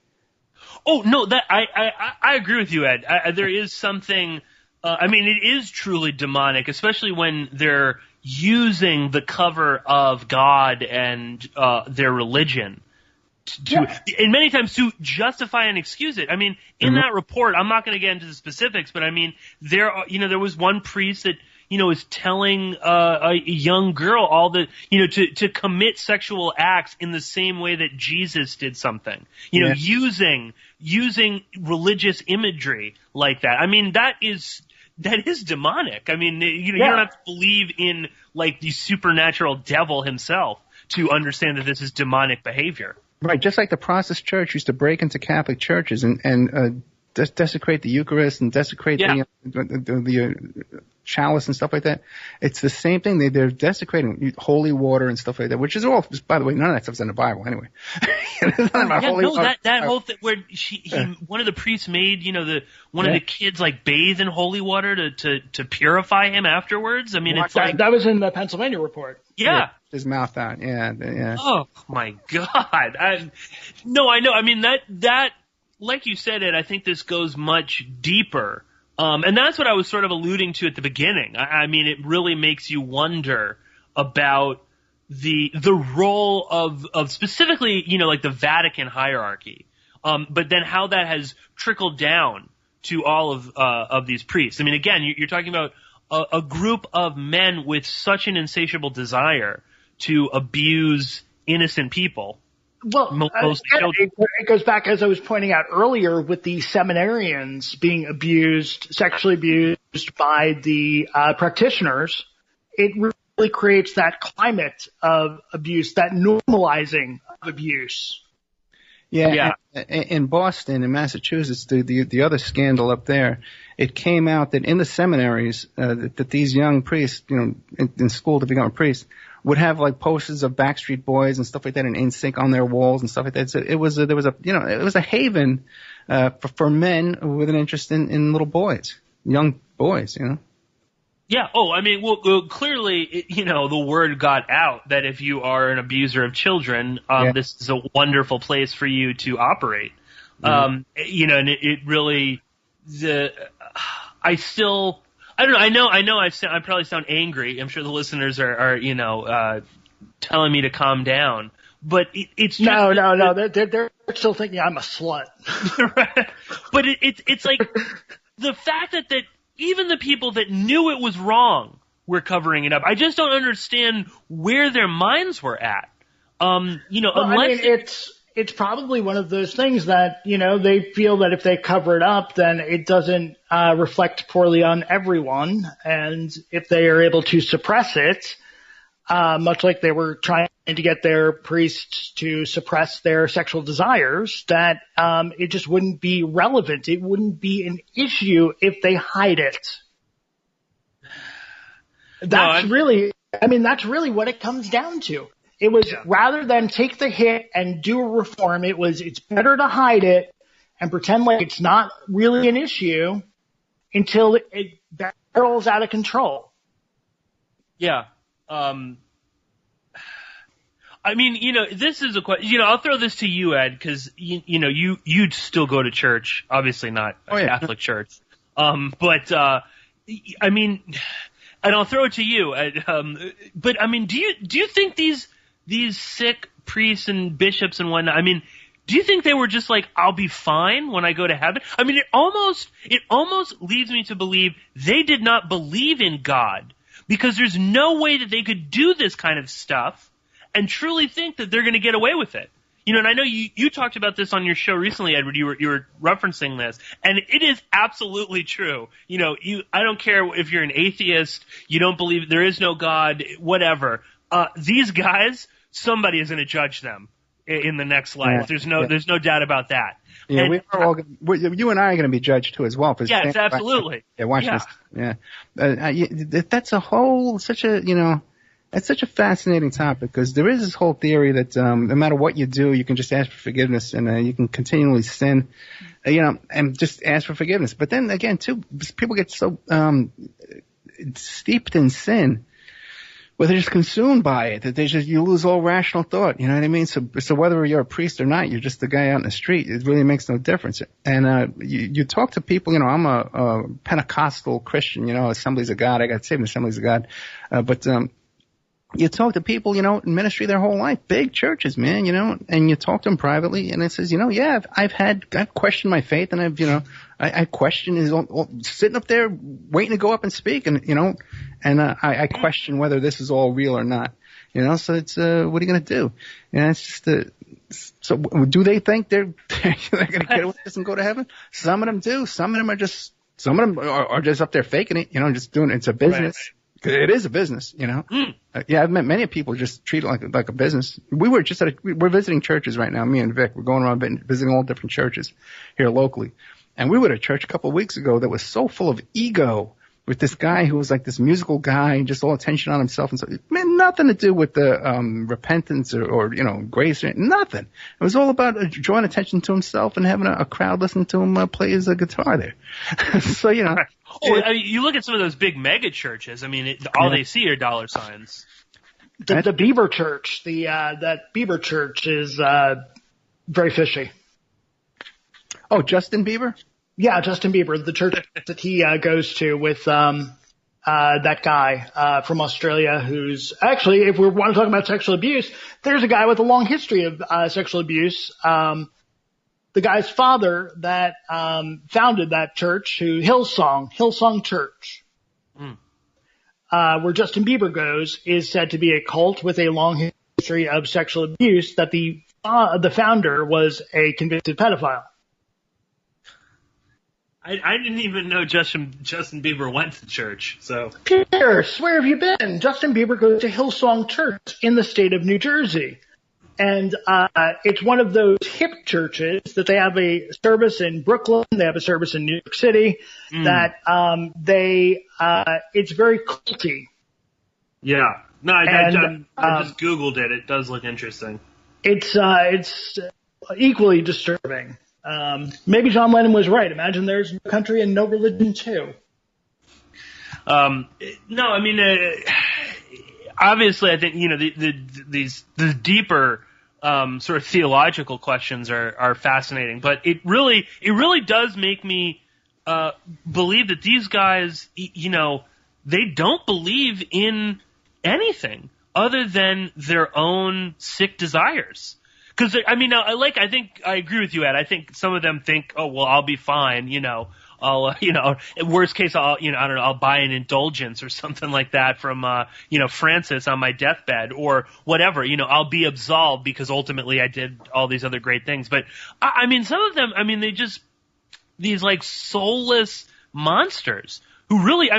Oh no, that I agree with you, Ed. There is something. It is truly demonic, especially when they're using the cover of God and their religion and many times to justify and excuse it. I mean, in that report, I'm not going to get into the specifics, but I mean, there was one priest that is telling a young girl all the to commit sexual acts in the same way that Jesus did something. Using religious imagery like that. I mean, that is demonic. I mean, you don't have to believe in like the supernatural devil himself to understand that this is demonic behavior. Right, just like the Protestant church used to break into Catholic churches and desecrate the Eucharist and desecrate the chalice and stuff like that. It's the same thing. They're desecrating holy water and stuff like that, which is all, by the way, none of that stuff's in the Bible anyway. That whole thing where one of the priests made, one of the kids like bathe in holy water to purify him afterwards. I mean, it's like that was in the Pennsylvania report. Yeah. His mouth out. Yeah. Oh my God. I know. I mean, that, like you said, Ed, I think this goes much deeper. And that's what I was sort of alluding to at the beginning. I mean, it really makes you wonder about the role of specifically, like the Vatican hierarchy. But then how that has trickled down to all of these priests. I mean, again, you're talking about a group of men with such an insatiable desire to abuse innocent people. Well, it goes back, as I was pointing out earlier, with the seminarians being sexually abused by the practitioners. It really creates that climate of abuse, that normalizing of abuse. Yeah. In Boston, in Massachusetts, the other scandal up there, it came out that in the seminaries that these young priests, in school to become a priest, would have like posters of Backstreet Boys and stuff like that and NSYNC on their walls and stuff like that. So it was a haven for men with an interest in little boys, young boys, Yeah. Oh, I mean, well, clearly, the word got out that if you are an abuser of children, this is a wonderful place for you to operate. And it really, I don't know. I know. I probably sound angry. I'm sure the listeners are telling me to calm down. But it's just no. They're still thinking I'm a slut. But it's like the fact that even the people that knew it was wrong were covering it up. I just don't understand where their minds were at. It's probably one of those things that, they feel that if they cover it up, then it doesn't reflect poorly on everyone. And if they are able to suppress it, much like they were trying to get their priests to suppress their sexual desires, that it just wouldn't be relevant. It wouldn't be an issue if they hide it. That's really what it comes down to. It was rather than take the hit and do a reform, it's better to hide it and pretend like it's not really an issue until it barrels out of control. Yeah. I mean, this is a question. I'll throw this to you, Ed, because you'd still go to church. Obviously not a Catholic church. But I mean, and I'll throw it to you. But I mean, do you think these sick priests and bishops and whatnot? I mean, do you think they were just like, I'll be fine when I go to heaven? I mean, it almost leads me to believe they did not believe in God, because there's no way that they could do this kind of stuff and truly think that they're going to get away with it. And I know you talked about this on your show recently, Edward. You were referencing this, and it is absolutely true. I don't care if you're an atheist, you don't believe there is no God, whatever. These guys, somebody is going to judge them in the next life. Yeah. There's no doubt about that. Yeah, and, you and I are going to be judged too as well. Yes, absolutely. Yeah, watch this. Yeah, that's it's such a fascinating topic, because there is this whole theory that no matter what you do, you can just ask for forgiveness, and you can continually sin, and just ask for forgiveness. But then again, too, people get so steeped in sin, where they're just consumed by it, that you lose all rational thought. You know what I mean? So whether you're a priest or not, you're just the guy out in the street. It really makes no difference. And you talk to people. I'm a Pentecostal Christian. Assemblies of God. I got saved in Assemblies of God, but you talk to people, in ministry their whole life, big churches, man, and you talk to them privately, and it says, I've questioned my faith, and I question his own, sitting up there waiting to go up and speak, and I question whether this is all real or not, so it's, what are you going to do? And it's just, so do they think they're going to get away with this and go to heaven? Some of them do. Some of them are just up there faking it, just doing it. It's a business. Right. It is a business, Yeah, I've met many people just treat it like a business. We're visiting churches right now, me and Vic. We're going around visiting all different churches here locally. And we were at a church a couple of weeks ago that was so full of ego, with this guy who was like this musical guy and just all attention on himself, and so it had nothing to do with the repentance or grace, or nothing. It was all about drawing attention to himself and having a crowd listen to him play his guitar there. So you look at some of those big mega churches. I mean, all they see are dollar signs. The Bieber Church, that Bieber Church is very fishy. Oh, Justin Bieber? Yeah, Justin Bieber, the church that he goes to with that guy from Australia, who's actually, if we want to talk about sexual abuse, there's a guy with a long history of sexual abuse. The guy's father that founded that church, Hillsong Church, where Justin Bieber goes, is said to be a cult with a long history of sexual abuse, that the founder was a convicted pedophile. I didn't even know Justin Bieber went to church. So, Pierce, where have you been? Justin Bieber goes to Hillsong Church in the state of New Jersey. And it's one of those hip churches that they have a service in Brooklyn, they have a service in New York City, that it's very culty. Yeah. No, I just Googled it. It does look interesting. It's equally disturbing. Maybe John Lennon was right. Imagine there's no country and no religion too. No, I mean, obviously, I think the deeper sort of theological questions are fascinating, but it really does make me believe that these guys, they don't believe in anything other than their own sick desires. Because, I think I agree with you, Ed. I think some of them think, oh, well, I'll be fine, I'll, worst case, I'll buy an indulgence or something like that from, Francis on my deathbed or whatever, I'll be absolved because ultimately I did all these other great things. But, some of them, they just, these like soulless monsters who really,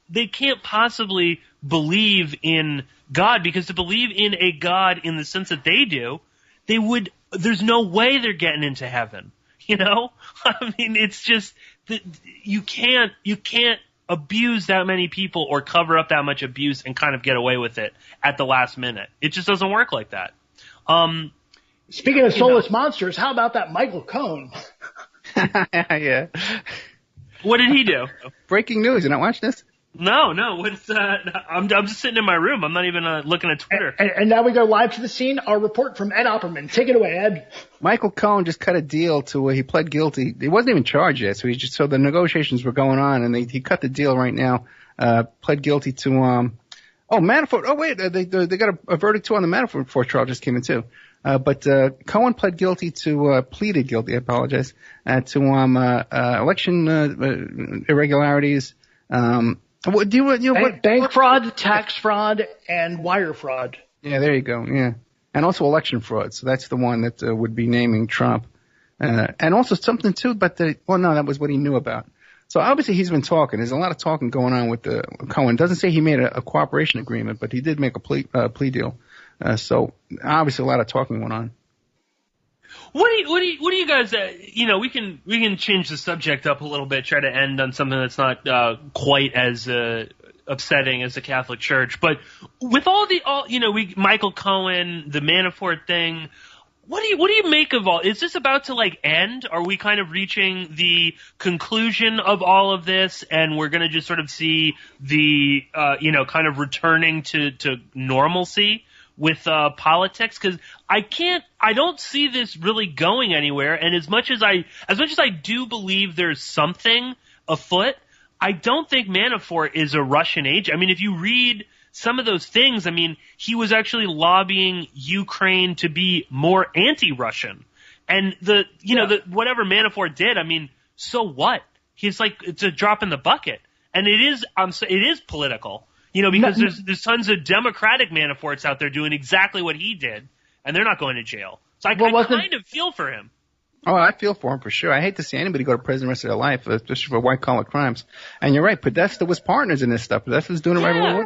they can't possibly believe in God, because to believe in a God in the sense that they do, there's no way they're getting into heaven. It's just that you can't abuse that many people or cover up that much abuse and kind of get away with it at the last minute. It just doesn't work like that. Speaking of soulless monsters, how about that Michael Cohen? Yeah. What did he do? Breaking news. You not watch this? No. What's I'm just sitting in my room. I'm not even looking at Twitter. And now we go live to the scene. Our report from Ed Opperman. Take it away, Ed. Michael Cohen just cut a deal to he pled guilty. He wasn't even charged yet, so the negotiations were going on, and he cut the deal right now. Pled guilty to Manafort. Oh wait, they got a verdict too on the Manafort trial just came in too. But Cohen pled guilty pleaded guilty. I apologize to election irregularities. Bank fraud, tax fraud, and wire fraud. Yeah, there you go. Yeah, and also election fraud. So that's the one that would be naming Trump, and also something too. But that was what he knew about. So obviously he's been talking. There's a lot of talking going on with Cohen. Doesn't say he made a cooperation agreement, but he did make a plea deal. So obviously a lot of talking went on. What do you guys? We can change the subject up a little bit, try to end on something that's not quite as upsetting as the Catholic Church. But with Michael Cohen, the Manafort thing. What do you make of all? Is this about to end? Are we kind of reaching the conclusion of all of this, and we're going to just sort of see the kind of returning to normalcy with politics? Because I don't see this really going anywhere. And as much as I do believe there's something afoot, I don't think Manafort is a Russian agent. I mean, if you read some of those things, I mean, he was actually lobbying Ukraine to be more anti-Russian. And whatever Manafort did, I mean, so what? He's it's a drop in the bucket. And it is political. Because there's tons of Democratic Manaforts out there doing exactly what he did, and they're not going to jail. So I kind of feel for him. Oh, I feel for him for sure. I hate to see anybody go to prison the rest of their life, especially for white-collar crimes. And you're right, Podesta was partners in this stuff. Podesta was doing it right away.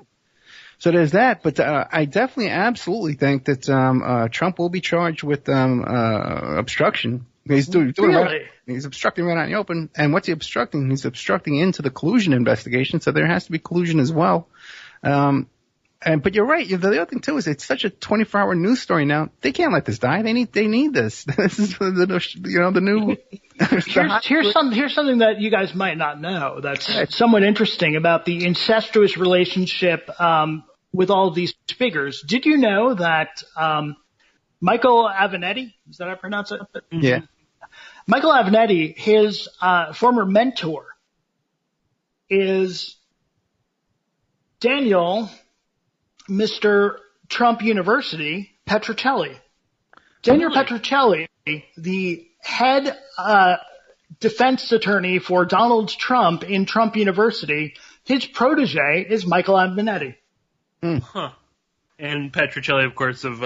So there's that, but I definitely absolutely think that Trump will be charged with obstruction. He's doing really? He's obstructing right out in the open. And what's he obstructing? He's obstructing into the collusion investigation, so there has to be collusion as well. But you're right. The other thing too is it's such a 24-hour news story now. They can't let this die. They need this. This is the new. Here's something that you guys might not know that's somewhat interesting about the incestuous relationship with all of these figures. Did you know that Michael Avenatti, is that how I pronounce it? Yeah. Michael Avenatti, his former mentor, is Daniel Mr. Trump University Petrocelli. Daniel Petrocelli, the head defense attorney for Donald Trump in Trump University, his protege is Michael Avenatti. Huh. And Petrocelli, of course, of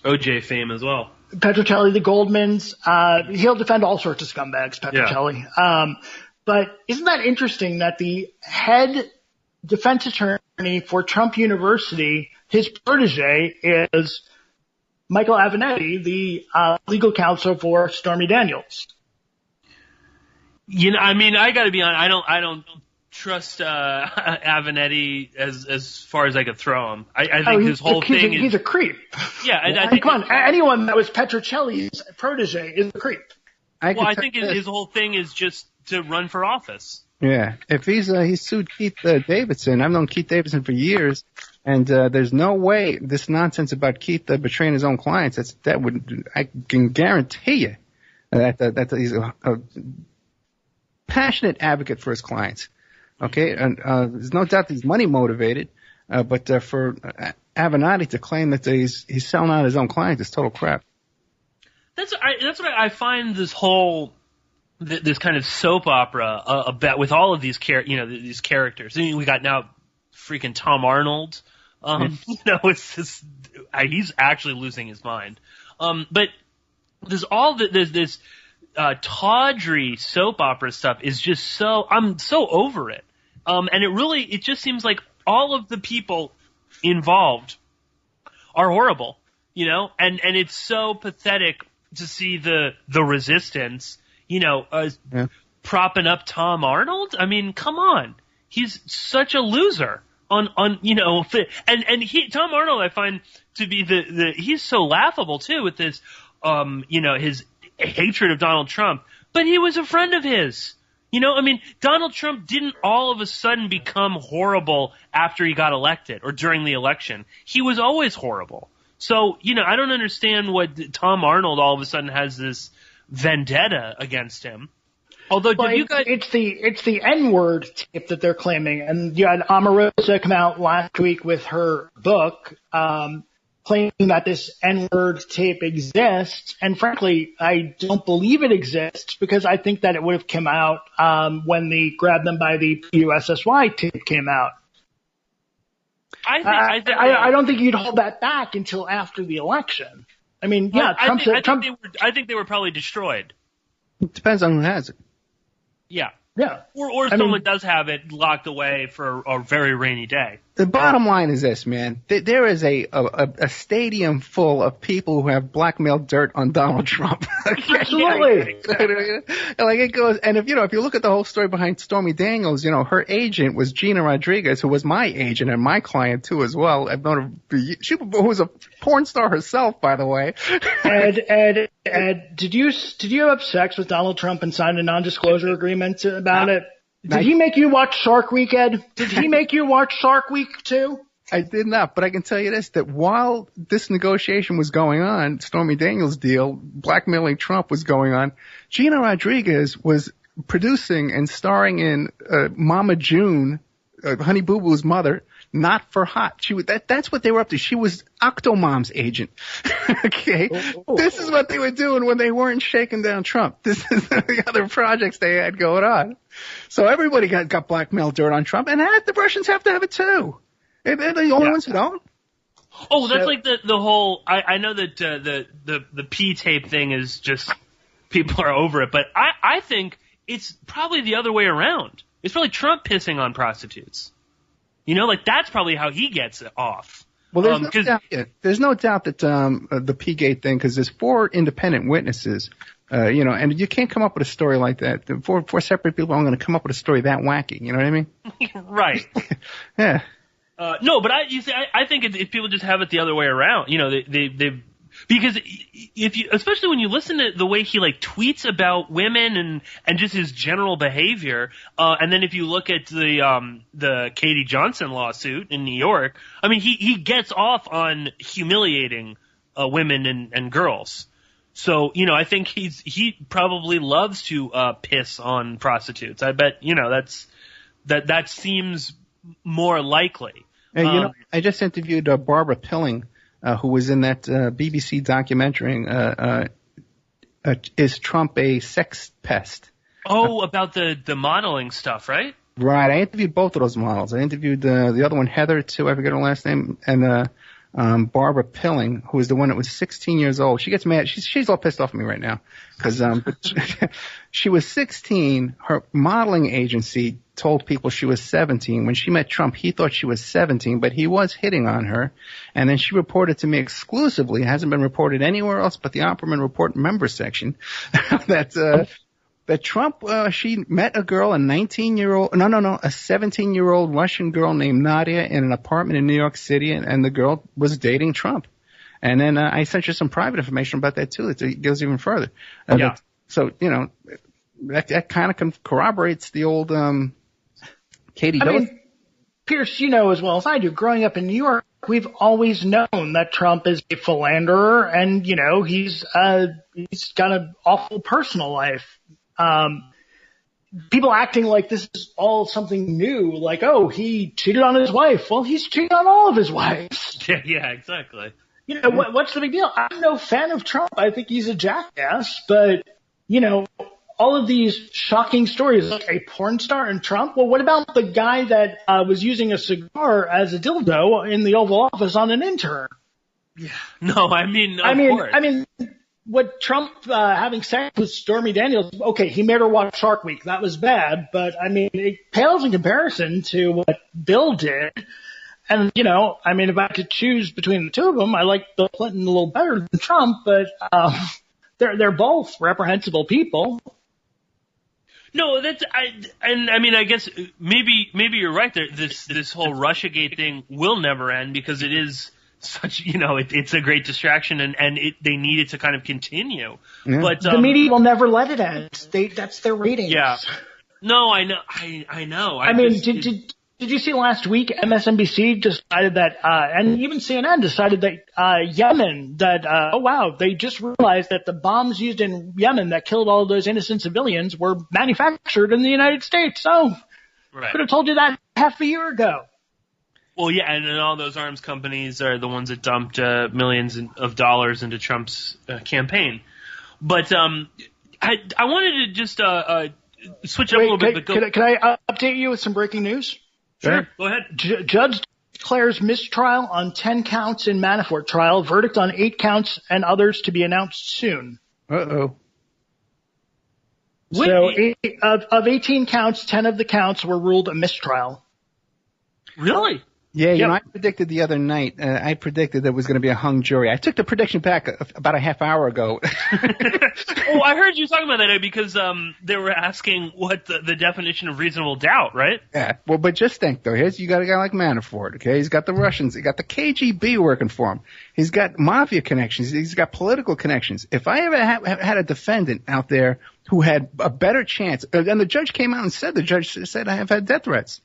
OJ fame as well. Petrocelli, the Goldmans, he'll defend all sorts of scumbags, Petrocelli. Yeah. But isn't that interesting that the head defense attorney for Trump University, his protege is Michael Avenatti, the legal counsel for Stormy Daniels. I got to be honest. I don't trust Avenatti as far as I could throw him. I think his whole thing is... He's a creep. Yeah. I think come on. Anyone that was Petrocelli's protege is a creep. I think his whole thing is just to run for office. Yeah, if he sued Keith Davidson. I've known Keith Davidson for years, and there's no way this nonsense about Keith betraying his own clients. I can guarantee you that he's a passionate advocate for his clients. Okay, and there's no doubt that he's money motivated, but for Avenatti to claim that he's selling out his own clients is total crap. That's what I find this whole. This kind of soap opera about with all of these these characters. I mean, we got now freaking Tom Arnold. It's just he's actually losing his mind. But there's this tawdry soap opera stuff is just I'm so over it. And it just seems like all of the people involved are horrible, and it's so pathetic to see the resistance. Propping up Tom Arnold? I mean, come on. he's such a loser on and Tom Arnold I find to be he's so laughable too with this, his hatred of Donald Trump, but he was a friend of his. Donald Trump didn't all of a sudden become horrible after he got elected or during the election. He was always horrible. So, I don't understand what Tom Arnold all of a sudden has this vendetta against him. Although, it's the N-word tape that they're claiming, and you had Omarosa come out last week with her book, claiming that this N-word tape exists, and frankly, I don't believe it exists because I think that it would have come out when the Grab Them by the PUSSY tape came out. I don't think you'd hold that back until after the election. I mean, I think they were probably destroyed. It depends on who has it. Yeah. Yeah. Or someone does have it locked away for a very rainy day. The bottom line is this, man. There is a stadium full of people who have blackmailed dirt on Donald Trump. Absolutely. Like it goes, and if you look at the whole story behind Stormy Daniels, her agent was Gina Rodriguez, who was my agent and my client too as well. I've known her, who was a porn star herself, by the way. Ed, did you have sex with Donald Trump and sign a non-disclosure agreement about it? Did he make you watch Shark Week, Ed? Did he make you watch Shark Week too? I did not, but I can tell you this, that while this negotiation was going on, Stormy Daniels' deal, blackmailing Trump was going on, Gina Rodriguez was producing and starring in Mama June, Honey Boo Boo's mother, Not for Hot. That's what they were up to. She was Octomom's agent. Okay? This is what they were doing when they weren't shaking down Trump. This is the other projects they had going on. So everybody got blackmail dirt on Trump, and the Russians have to have it too. They're the only ones who don't. Oh, that's like the whole. I know that the P tape thing is just people are over it, but I think it's probably the other way around. It's probably Trump pissing on prostitutes. That's probably how he gets it off. Well, there's no doubt that the P-gate thing, because there's 4 independent witnesses, and you can't come up with a story like that. The four separate people aren't going to come up with a story that wacky. You know what I mean? Right. Yeah. No, but I think if people just have it the other way around, because especially when you listen to the way he tweets about women and just his general behavior, and then if you look at the Katie Johnson lawsuit in New York, I mean he gets off on humiliating women and girls. So I think he probably loves to piss on prostitutes. I bet that seems more likely. I just interviewed Barbara Pilling, who was in that BBC documentary, Is Trump a Sex Pest? Oh, about the modeling stuff, right? Right. I interviewed both of those models. I interviewed the other one, Heather, too. I forget her last name. And Barbara Pilling, who was the one that was 16 years old. She gets mad. She's all pissed off at me right now because she was 16. Her modeling agency told people she was 17. When she met Trump, he thought she was 17, but he was hitting on her. And then she reported to me exclusively, it hasn't been reported anywhere else but the Opperman Report member section, that Trump, she met a girl, a 17-year-old Russian girl named Nadia in an apartment in New York City, and the girl was dating Trump. And then I sent you some private information about that too. It goes even further. So, that kind of corroborates the old Katie. I mean, Pierce, as well as I do, growing up in New York, we've always known that Trump is a philanderer, and he's got an awful personal life. People acting like this is all something new, like, oh, he cheated on his wife. Well, he's cheated on all of his wives. Yeah, exactly. What's the big deal? I'm no fan of Trump. I think he's a jackass, but all of these shocking stories, like a porn star and Trump. Well, what about the guy that was using a cigar as a dildo in the Oval Office on an intern? Yeah. No, I mean, what Trump having sex with Stormy Daniels, okay, he made her watch Shark Week. That was bad, but I mean, it pales in comparison to what Bill did. And, if I could choose between the two of them, I like Bill Clinton a little better than Trump, but they're both reprehensible people. No, I guess maybe you're right there. This whole Russiagate thing will never end because it is such, it's a great distraction and they need it to kind of continue. Yeah. But the media will never let it end. That's their ratings. Yeah. No, I know. I mean, did you see last week MSNBC decided that, and even CNN decided that Yemen, they just realized that the bombs used in Yemen that killed all those innocent civilians were manufactured in the United States. So, could have told you that half a year ago. Well, yeah, and all those arms companies are the ones that dumped millions of dollars into Trump's campaign. But I wanted to just switch up a little bit. But can I update you with some breaking news? Sure, go ahead. Judge declares mistrial on 10 counts in Manafort trial. Verdict on 8 counts and others to be announced soon. Uh-oh. So of 18 counts, 10 of the counts were ruled a mistrial. Really? Yeah, I predicted the other night, I predicted there was going to be a hung jury. I took the prediction back about a half hour ago. Oh, I heard you talking about that because they were asking what the definition of reasonable doubt, right? Yeah, well, but just think, though. You got a guy like Manafort, okay? He's got the Russians. He's got the KGB working for him. He's got mafia connections. He's got political connections. If I ever had a defendant out there who had a better chance, and the judge came out and said, I have had death threats.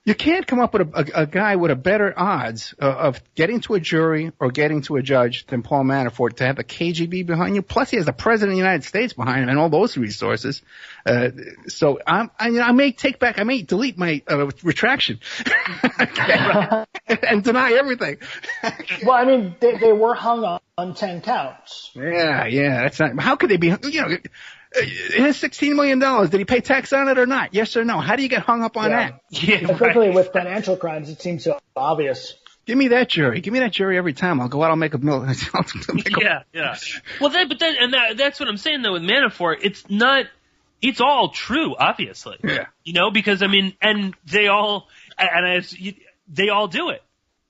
You can't come up with a guy with a better odds of getting to a jury or getting to a judge than Paul Manafort to have the KGB behind you. Plus, he has the President of the United States behind him and all those resources. So I may delete my retraction and deny everything. Well, I mean, they were hung on 10 counts. Yeah. That's not. How could they be? His $16 million, did he pay tax on it or not? Yes or no? How do you get hung up on that? Yeah, particularly with financial crimes, it seems so obvious. Give me that jury. Give me that jury every time. I'll go out. I'll make a mill. Yeah. Well, that's what I'm saying though with Manafort. It's all true, obviously. Yeah. Because I mean, and they all do it.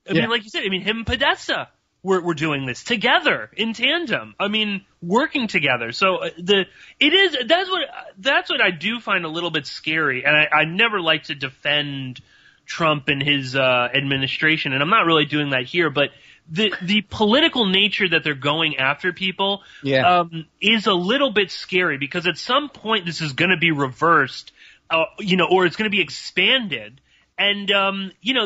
I mean, like you said, him and Podesta. We're doing this together in tandem. I mean, working together. So that's what I do find a little bit scary. And I never like to defend Trump and his administration, and I'm not really doing that here. But the political nature that they're going after people is a little bit scary because at some point this is going to be reversed, or it's going to be expanded. And,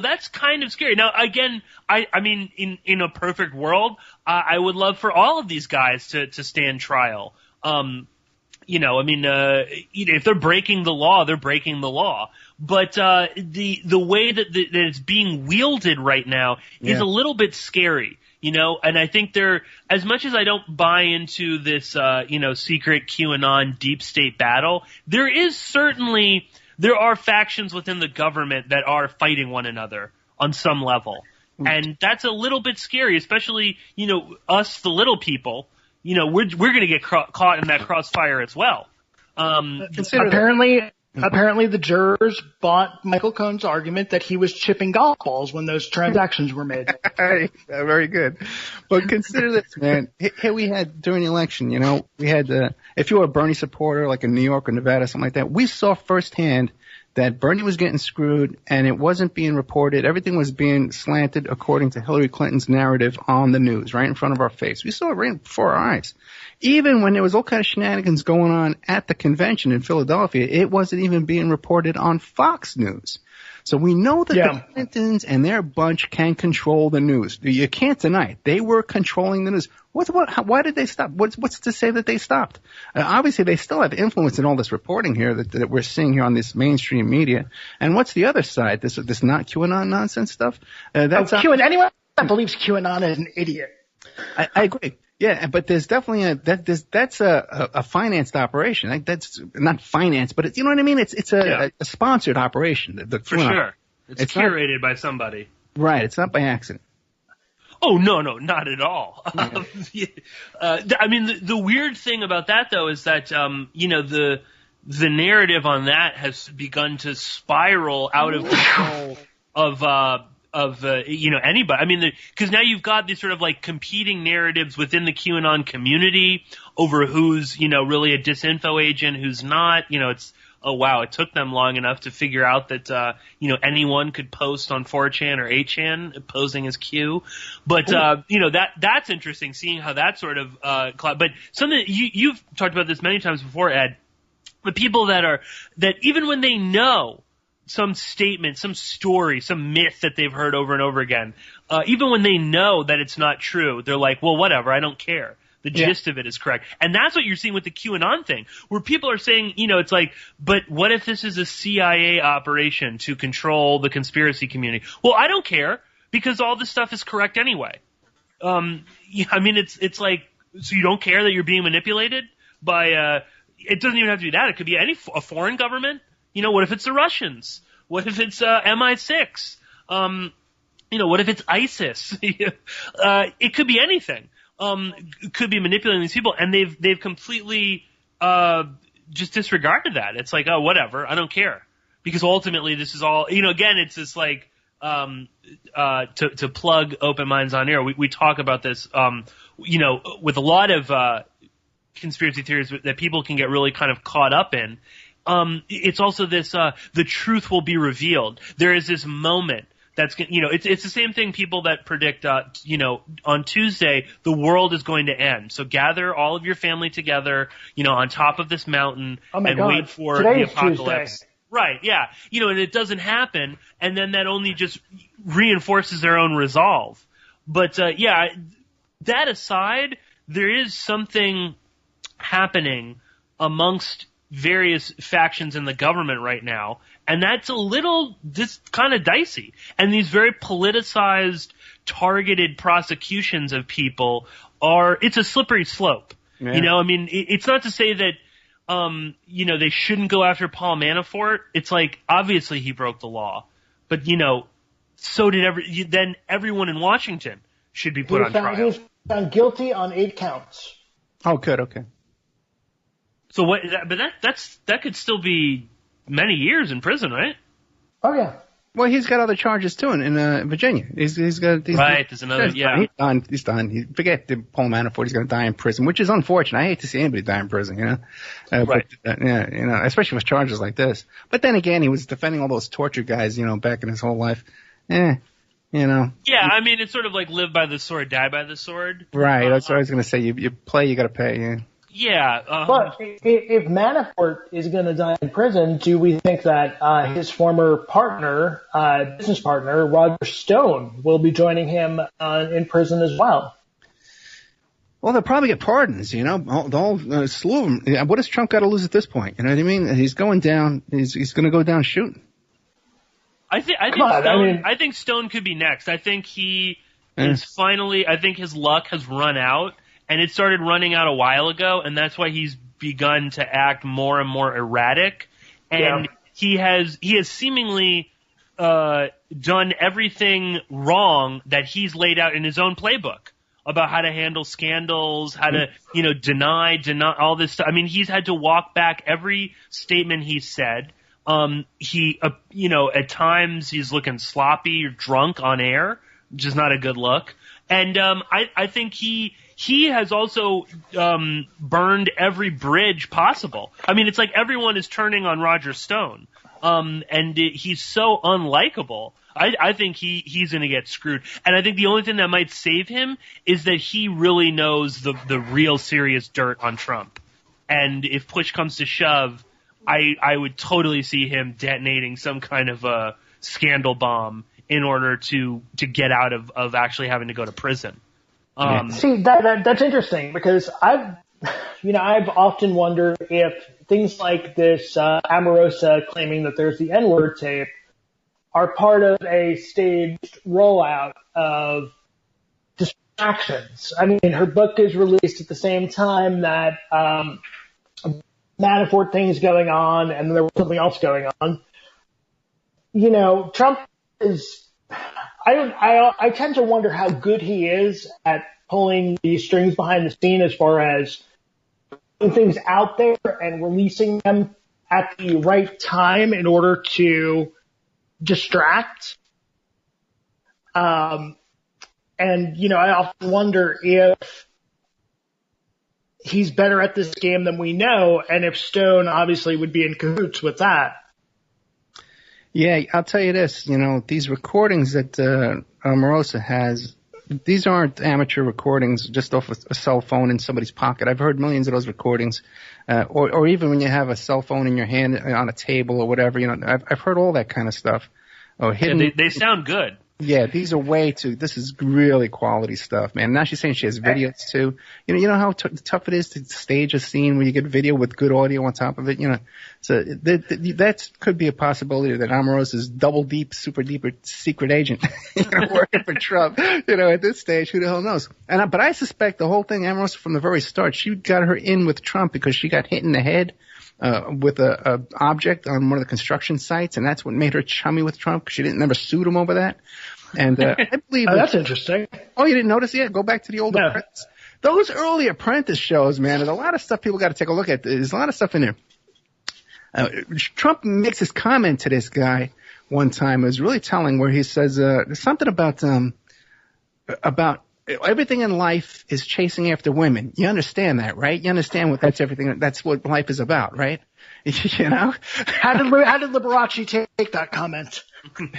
that's kind of scary. Now, again, I mean, in a perfect world, I would love for all of these guys to stand trial. If they're breaking the law, they're breaking the law. But, the way that it's being wielded right now is a little bit scary, and I think as much as I don't buy into this, secret QAnon deep state battle, there are factions within the government that are fighting one another on some level. And that's a little bit scary, especially, us, the little people, we're going to get caught in that crossfire as well. Apparently the jurors bought Michael Cohen's argument that he was chipping golf balls when those transactions were made. Very good. But consider this, man. Here we had, during the election, we had, if you were a Bernie supporter, like in New York or Nevada, something like that, we saw firsthand that Bernie was getting screwed and it wasn't being reported. Everything was being slanted according to Hillary Clinton's narrative on the news, right in front of our face. We saw it right before our eyes. Even when there was all kind of shenanigans going on at the convention in Philadelphia, it wasn't even being reported on Fox News. So we know that the Clintons and their bunch can control the news. You can't deny it. They were controlling the news. Why did they stop? What's to say that they stopped? Obviously, they still have influence in all this reporting here that we're seeing here on this mainstream media. And what's the other side? This not QAnon nonsense stuff? QAnon. Anyone that believes QAnon is an idiot. I agree. Yeah, but there's definitely that's a financed operation. Like, that's not finance, but you know what I mean? It's a sponsored operation. For sure. It's curated by somebody. Right. It's not by accident. Oh, no, not at all. I mean, the weird thing about that, though, is that, the narrative on that has begun to spiral out of control of anybody. I mean, because now you've got these sort of like competing narratives within the QAnon community over who's, really a disinfo agent, who's not. It's oh wow, it took them long enough to figure out that anyone could post on 4chan or 8chan posing as Q. But that's interesting, seeing how that sort of but something you've talked about this many times before, Ed. The people that even when they know some statement, some story, some myth that they've heard over and over again, even when they know that it's not true, they're like, well, whatever, I don't care. The gist of it is correct. And that's what you're seeing with the QAnon thing, where people are saying, it's like, but what if this is a CIA operation to control the conspiracy community? Well, I don't care, because all this stuff is correct anyway. It's like, so you don't care that you're being manipulated by, it doesn't even have to be that. It could be a foreign government. What if it's the Russians? What if it's MI6? What if it's ISIS? It could be anything. Could be manipulating these people, and they've completely just disregarded that. It's like, oh, whatever, I don't care, because ultimately this is all. Again, it's this like to plug Open Minds on Air. We talk about this, with a lot of conspiracy theories that people can get really kind of caught up in. It's also this the truth will be revealed. There is this moment. That's it's the same thing. People that predict on Tuesday the world is going to end. So gather all of your family together, on top of this mountain and wait for the apocalypse. Tuesday. Right? Yeah. And it doesn't happen, and then that only just reinforces their own resolve. But that aside, there is something happening amongst various factions in the government right now, and that's a little just kind of dicey. And these very politicized, targeted prosecutions of people it's a slippery slope. Yeah. It's not to say that, they shouldn't go after Paul Manafort. It's like, obviously he broke the law, but, so did everyone in Washington should be put on trial. He was found guilty on 8 counts. Oh, good. Okay. So that could still be many years in prison, right? Oh yeah. Well, he's got other charges too in Virginia. He's got right. There's another. Yeah. He's done. Forget the Paul Manafort. He's going to die in prison, which is unfortunate. I hate to see anybody die in prison. Right. But, especially with charges like this. But then again, he was defending all those torture guys. Back in his whole life. Yeah, it's sort of like live by the sword, die by the sword. Right. That's what I was going to say. You play, you got to pay. Yeah. Yeah. But if Manafort is going to die in prison, do we think that his former partner, business partner, Roger Stone, will be joining him in prison as well? Well, they'll probably get pardons, the whole slew of them. What does Trump got to lose at this point? You know what I mean? He's going down. He's going to go down shooting. I think Stone could be next. I think he is finally. I think his luck has run out. And it started running out a while ago, and that's why he's begun to act more and more erratic. And he has seemingly done everything wrong that he's laid out in his own playbook about how to handle scandals, how to deny all this stuff. I mean, he's had to walk back every statement he said. At times he's looking sloppy or drunk on air, which is not a good look. And I think he has also burned every bridge possible. I mean, it's like everyone is turning on Roger Stone, and he's so unlikable. I think he's going to get screwed. And I think the only thing that might save him is that he really knows the real serious dirt on Trump. And if push comes to shove, I would totally see him detonating some kind of a scandal bomb in order to get out of actually having to go to prison. See, that's interesting, because I've often wondered if things like this Omarosa claiming that there's the N-word tape are part of a staged rollout of distractions. I mean, her book is released at the same time that Manafort thing is going on, and then there was something else going on. Trump is. I tend to wonder how good he is at pulling the strings behind the scene as far as putting things out there and releasing them at the right time in order to distract. And I often wonder he's better at this game than we know, and if Stone obviously would be in cahoots with that. Yeah, I'll tell you this, these recordings that Omarosa has, these aren't amateur recordings just off a cell phone in somebody's pocket. I've heard millions of those recordings, or even when you have a cell phone in your hand on a table or whatever. I've heard all that kind of stuff. They sound good. Yeah, these are this is really quality stuff, man. Now she's saying she has videos too. You know how tough it is to stage a scene where you get video with good audio on top of it, So that could be a possibility that Omarosa is super deep secret agent, working for Trump, at this stage. Who the hell knows? But I suspect the whole thing, Omarosa from the very start, she got her in with Trump because she got hit in the head with a object on one of the construction sites, and that's what made her chummy with Trump, because she never sued him over that. And I believe that's interesting. Oh, you didn't notice yet? Go back to the old Apprentice. Those early Apprentice shows, man, there's a lot of stuff people got to take a look at. There's a lot of stuff in there. Trump makes his comment to this guy one time. It was really telling, where he says something about everything in life is chasing after women. You understand that, right? You understand that's what life is about, right? How did Liberace take that comment?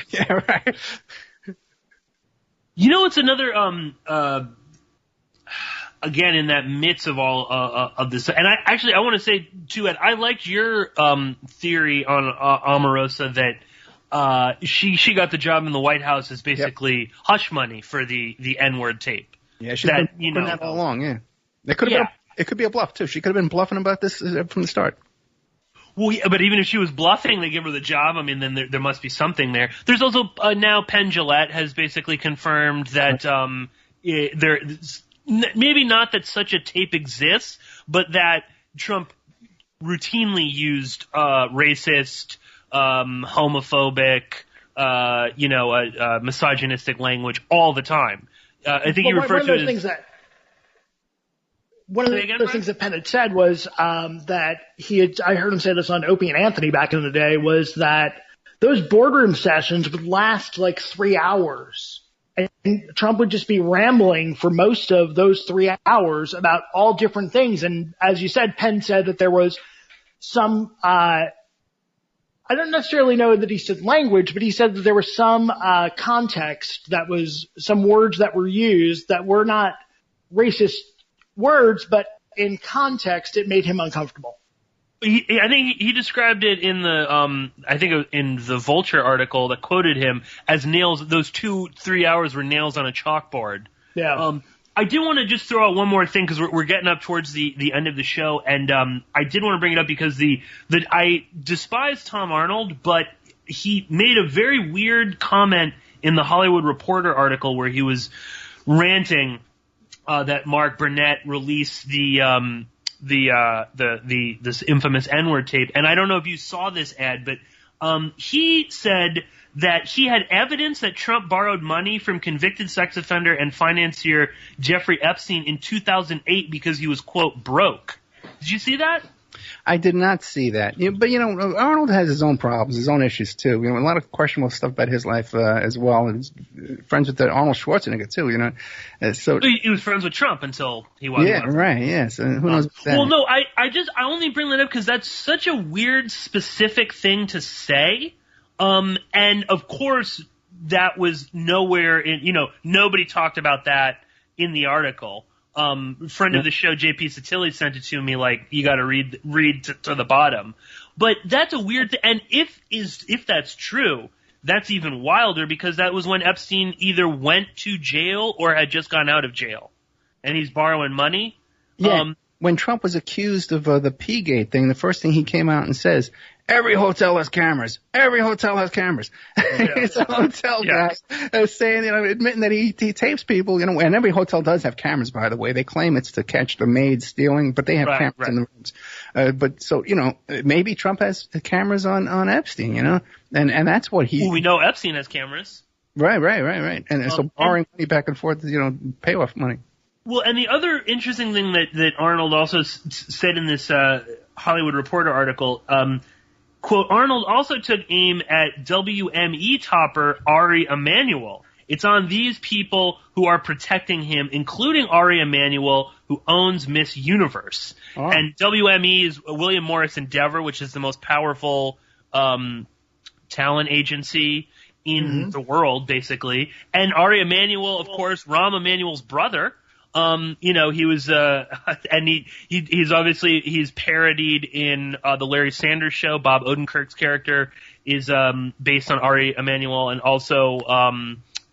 Yeah, right. It's another, again, in that midst of all, of this, and I want to say, too, Ed, I liked your, theory on, Omarosa that, she got the job in the White House as basically hush money for the N-word tape. Yeah, she's been that all along, yeah. It could be a bluff, too. She could have been bluffing about this from the start. Well, yeah, but even if she was bluffing, they give her the job. I mean, then there must be something there. There's also now Penn Jillette has basically confirmed that maybe not that such a tape exists, but that Trump routinely used racist, homophobic, misogynistic language all the time. I think he referred to it as. One of the things that Penn had said was that I heard him say this on Opie and Anthony back in the day, was that those boardroom sessions would last like 3 hours. And Trump would just be rambling for most of those 3 hours about all different things. And as you said, Penn said that there was some, I don't necessarily know that he said language, but he said that there was some context, that was some words that were used that were not racist words, but in context, it made him uncomfortable. I think he described it in the Vulture article that quoted him as nails. Those 2-3 hours were nails on a chalkboard. Yeah. I do want to just throw out one more thing, because we're getting up towards the end of the show, and I did want to bring it up because I despise Tom Arnold, but he made a very weird comment in the Hollywood Reporter article where he was ranting that Mark Burnett released this infamous N-word tape. And I don't know if you saw this, Ed, but he said that he had evidence that Trump borrowed money from convicted sex offender and financier Jeffrey Epstein in 2008 because he was, quote, broke. Did you see that? I did not see that. But, Arnold has his own problems, his own issues, too. A lot of questionable stuff about his life as well. And he's friends with Arnold Schwarzenegger, too, So he was friends with Trump until he wasn't. Yeah, right, yeah. So who knows about that? Well, no, I only bring that up because that's such a weird, specific thing to say. And, of course, that was nowhere in, nobody talked about that in the article. Friend of the show, JP Satilli, sent it to me like, you got to read to the bottom. But that's a weird thing. And if that's true, that's even wilder, because that was when Epstein either went to jail or had just gone out of jail. And he's borrowing money. Yeah. When Trump was accused of the P-gate thing, the first thing he came out and says, every hotel has cameras. Every hotel has cameras. Yeah. It's a hotel guy saying, admitting that he tapes people, and every hotel does have cameras, by the way. They claim it's to catch the maids stealing, but they have cameras in the rooms. But so, maybe Trump has cameras on Epstein, and that's what he. Well, we know Epstein has cameras. Right. And so borrowing money back and forth, payoff money. Well, and the other interesting thing that Arnold also said in this Hollywood Reporter article, quote, Arnold also took aim at WME topper Ari Emanuel. It's on these people who are protecting him, including Ari Emanuel, who owns Miss Universe. Oh. And WME is William Morris Endeavor, which is the most powerful talent agency in the world, basically. And Ari Emanuel, of course, Rahm Emanuel's brother. He was, and he's obviously, he's parodied in, the Larry Sanders Show. Bob Odenkirk's character is, based on Ari Emanuel, and also,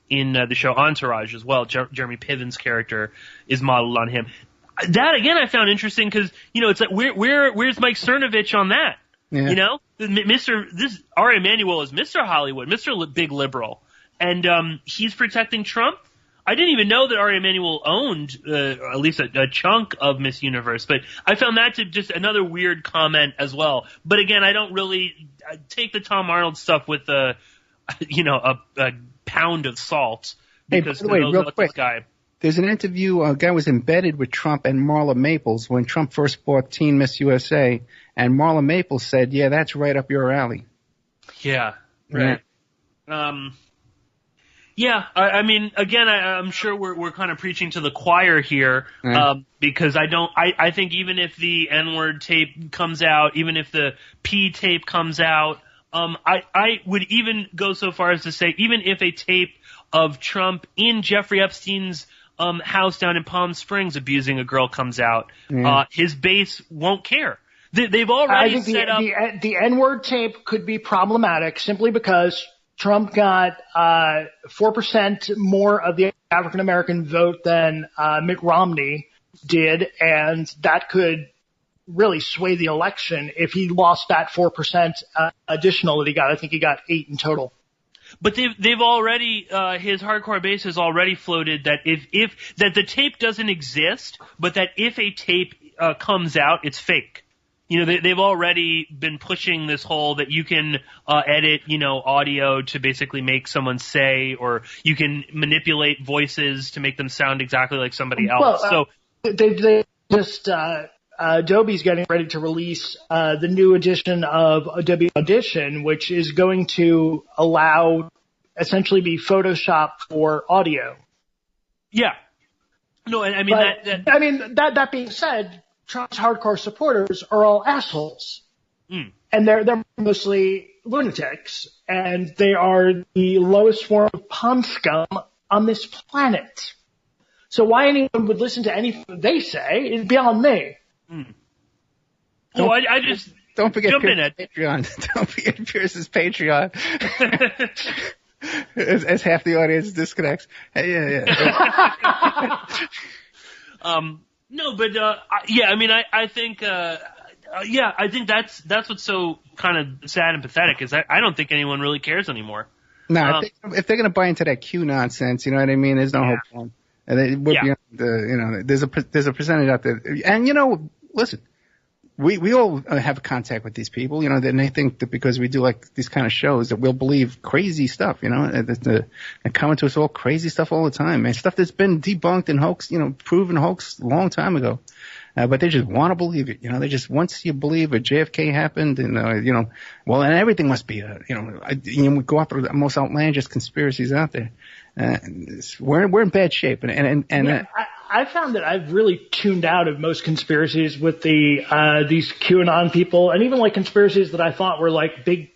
in the show Entourage as well. Jeremy Piven's character is modeled on him. That, again, I found interesting because, it's like, where's Mike Cernovich on that? Yeah. Ari Emanuel is Mr. Hollywood, Mr. Big Liberal. And, he's protecting Trump. I didn't even know that Ari Emanuel owned at least a chunk of Miss Universe, but I found that to just another weird comment as well. But again, I don't really take the Tom Arnold stuff with a pound of salt. Because hey, by the way, real quick, there's an interview. A guy was embedded with Trump and Marla Maples when Trump first bought Teen Miss USA, and Marla Maples said, "Yeah, that's right up your alley." Yeah, right. Yeah, I mean, again, I'm sure we're kind of preaching to the choir here, because I think even if the N-word tape comes out, even if the P tape comes out, I would even go so far as to say, even if a tape of Trump in Jeffrey Epstein's house down in Palm Springs abusing a girl comes out, his base won't care. They've already set up. The N-word tape could be problematic simply because Trump got 4% more of the African American vote than Mitt Romney did, and that could really sway the election if he lost that 4% additional that he got. I think he got 8 in total. But they've already his hardcore base has already floated that if that the tape doesn't exist, but that if a tape comes out, it's fake. They've already been pushing this whole that you can edit, audio to basically make someone say, or you can manipulate voices to make them sound exactly like somebody else. Well, they just Adobe's getting ready to release the new edition of Adobe Audition, which is going to allow essentially be Photoshop for audio. Yeah. No, I mean that being said, Trump's hardcore supporters are all assholes. And they're mostly lunatics, and they are the lowest form of pond scum on this planet. So why anyone would listen to anything they say is beyond me. So I just don't forget Pierce's Patreon. Don't forget Pierce's Patreon. as half the audience disconnects. Yeah. No, but I mean, I think I think that's what's so kind of sad and pathetic is I don't think anyone really cares anymore. No, if they're going to buy into that Q nonsense, you know what I mean? There's no hope for them. And there's a percentage out there, and listen, we all have contact with these people, and they think that because we do like these kind of shows that we'll believe crazy stuff, they're coming to us all crazy stuff all the time, man. Stuff that's been debunked and hoax, proven hoax a long time ago. But they just want to believe it, they just, once you believe a JFK happened and, well, and everything must be, we go after the most outlandish conspiracies out there. We're in bad shape. I found that I've really tuned out of most conspiracies with these QAnon people, and even like conspiracies that I thought were like big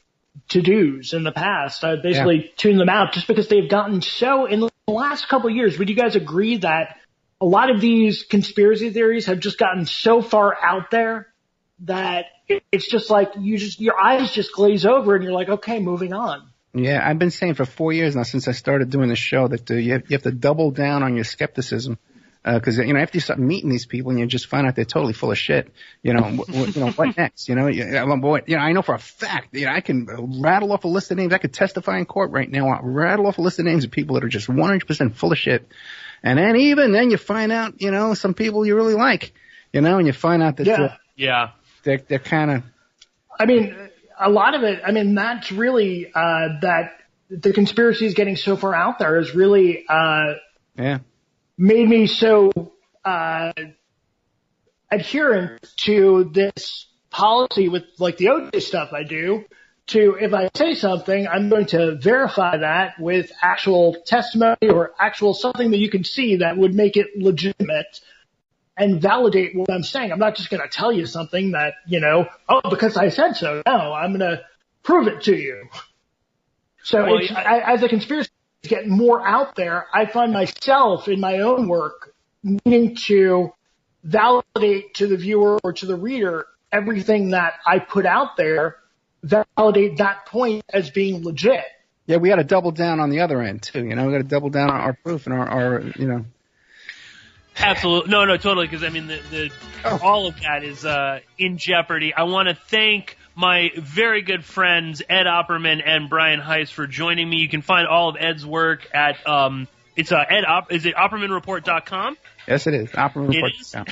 to-dos in the past. I basically tuned them out just because they've gotten so, in the last couple of years, would you guys agree that a lot of these conspiracy theories have just gotten so far out there that it's just like your eyes just glaze over and you're like, okay, moving on. Yeah, I've been saying for 4 years now since I started doing the show that you have to double down on your skepticism. Because after you start meeting these people and you just find out they're totally full of shit, what next? I know for a fact, I can rattle off a list of names. I could testify in court right now. I'll rattle off a list of names of people that are just 100% full of shit. And then then you find out, some people you really like, and you find out that they're kind of. I mean, a lot of it. I mean, that's really that the conspiracy is getting so far out there is really made me so adherent to this policy with like the OJ stuff I do, to, if I say something, I'm going to verify that with actual testimony or actual something that you can see that would make it legitimate and validate what I'm saying. I'm not just going to tell you something that, because I said so. No, I'm going to prove it to you. So as the conspiracy is getting more out there, I find myself in my own work needing to validate to the viewer or to the reader everything that I put out there, validate that point as being legit. Yeah, we got to double down on the other end too. We got to double down on our proof and our. Absolutely, no, totally. Because I mean, all of that is in jeopardy. I want to thank my very good friends Ed Opperman and Brian Heiss for joining me. You can find all of Ed's work at is it OppermanReport.com? Yes, it is. OppermanReport.com.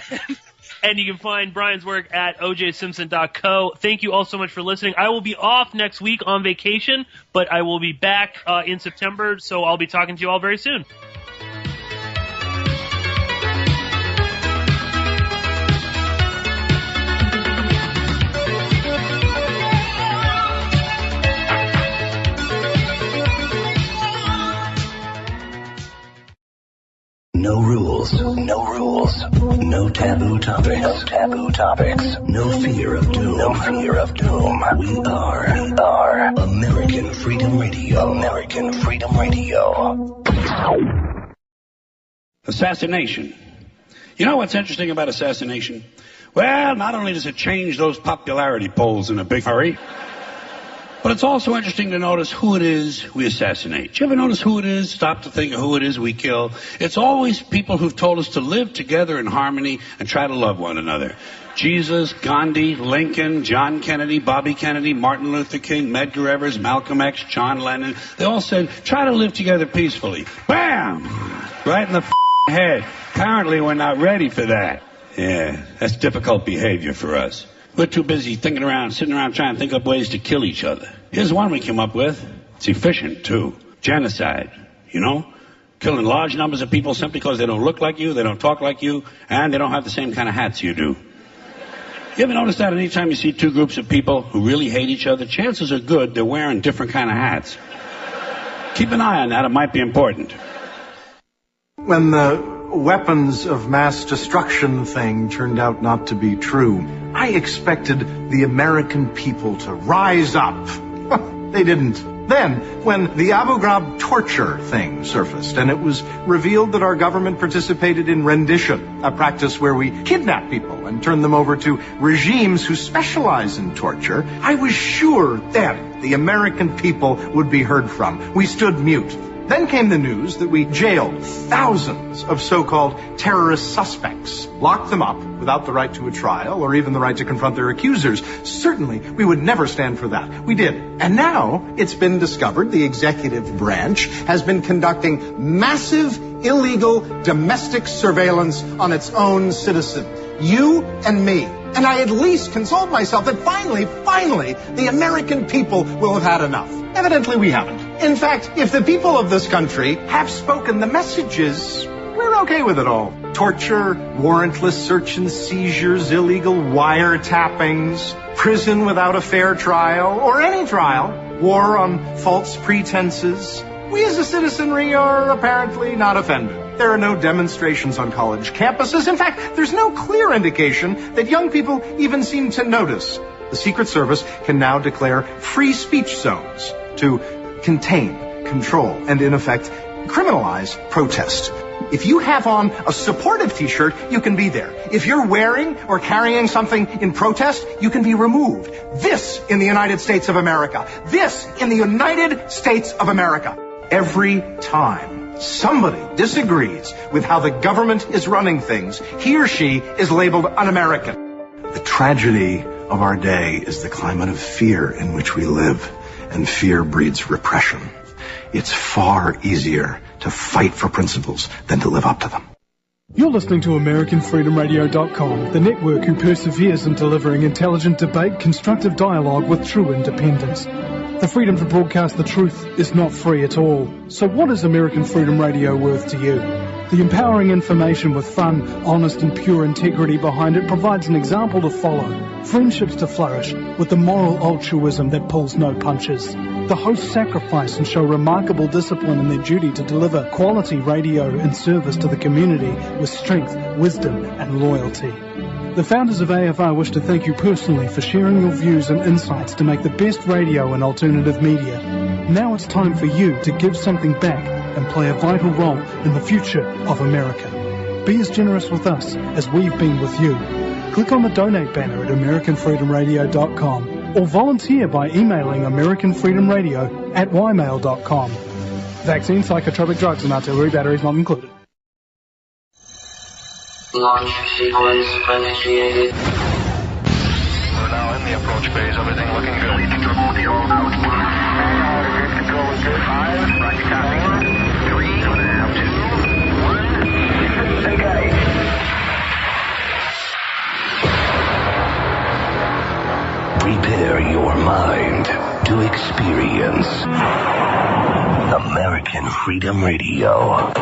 And you can find Brian's work at ojsimpson.co. Thank you all so much for listening. I will be off next week on vacation, but I will be back in September, so I'll be talking to you all very soon. No rules, no taboo topics, no fear of doom, We are American Freedom Radio. Assassination. You know what's interesting about assassination? Well, not only does it change those popularity polls in a big hurry, but it's also interesting to notice who it is we assassinate. Do you ever notice who it is? Stop to think of who it is we kill. It's always people who've told us to live together in harmony and try to love one another. Jesus, Gandhi, Lincoln, John Kennedy, Bobby Kennedy, Martin Luther King, Medgar Evers, Malcolm X, John Lennon. They all said, try to live together peacefully. Bam! Right in the head. Apparently we're not ready for that. Yeah, that's difficult behavior for us. We're too busy sitting around trying to think up ways to kill each other. Here's one we came up with. It's efficient, too. Genocide, Killing large numbers of people simply because they don't look like you, they don't talk like you, and they don't have the same kind of hats you do. You ever notice that anytime you see two groups of people who really hate each other, chances are good they're wearing different kind of hats. Keep an eye on that. It might be important. When the weapons of mass destruction thing turned out not to be true, I expected the American people to rise up. They didn't. Then, when the Abu Ghraib torture thing surfaced and it was revealed that our government participated in rendition, a practice where we kidnap people and turn them over to regimes who specialize in torture, I was sure then the American people would be heard from. We stood mute. Then came the news that we jailed thousands of so-called terrorist suspects, locked them up without the right to a trial or even the right to confront their accusers. Certainly, we would never stand for that. We did. And now it's been discovered the executive branch has been conducting massive, illegal, domestic surveillance on its own citizens. You and me. And I at least consoled myself that finally, the American people will have had enough. Evidently, we haven't. In fact, if the people of this country have spoken the messages, we're okay with it all. Torture, warrantless search and seizures, illegal wiretappings, prison without a fair trial, or any trial, war on false pretenses. We as a citizenry are apparently not offended. There are no demonstrations on college campuses. In fact, there's no clear indication that young people even seem to notice. The Secret Service can now declare free speech zones to contain, control, and in effect, criminalize protest. If you have on a supportive t-shirt, you can be there. If you're wearing or carrying something in protest, you can be removed. This in the United States of America. This in the United States of America. Every time somebody disagrees with how the government is running things, he or she is labeled un-American. The tragedy of our day is the climate of fear in which we live, and fear breeds repression. It's far easier to fight for principles than to live up to them. You're listening to AmericanFreedomRadio.com, the network who perseveres in delivering intelligent debate, constructive dialogue with true independence. The freedom to broadcast the truth is not free at all. So what is American Freedom Radio worth to you? The empowering information with fun, honest and pure integrity behind it provides an example to follow, friendships to flourish, with the moral altruism that pulls no punches. The hosts sacrifice and show remarkable discipline in their duty to deliver quality radio in service to the community with strength, wisdom and loyalty. The founders of AFR wish to thank you personally for sharing your views and insights to make the best radio and alternative media. Now it's time for you to give something back and play a vital role in the future of America. Be as generous with us as we've been with you. Click on the donate banner at AmericanFreedomRadio.com or volunteer by emailing AmericanFreedomRadio@ymail.com. Vaccine, psychotropic drugs and artillery batteries not included. Launch sequence initiated. We're now in the approach phase. Everything looking good. Control is good. 5, roger, copy. 3, 2, 1. Okay. Prepare your mind to experience American Freedom Radio.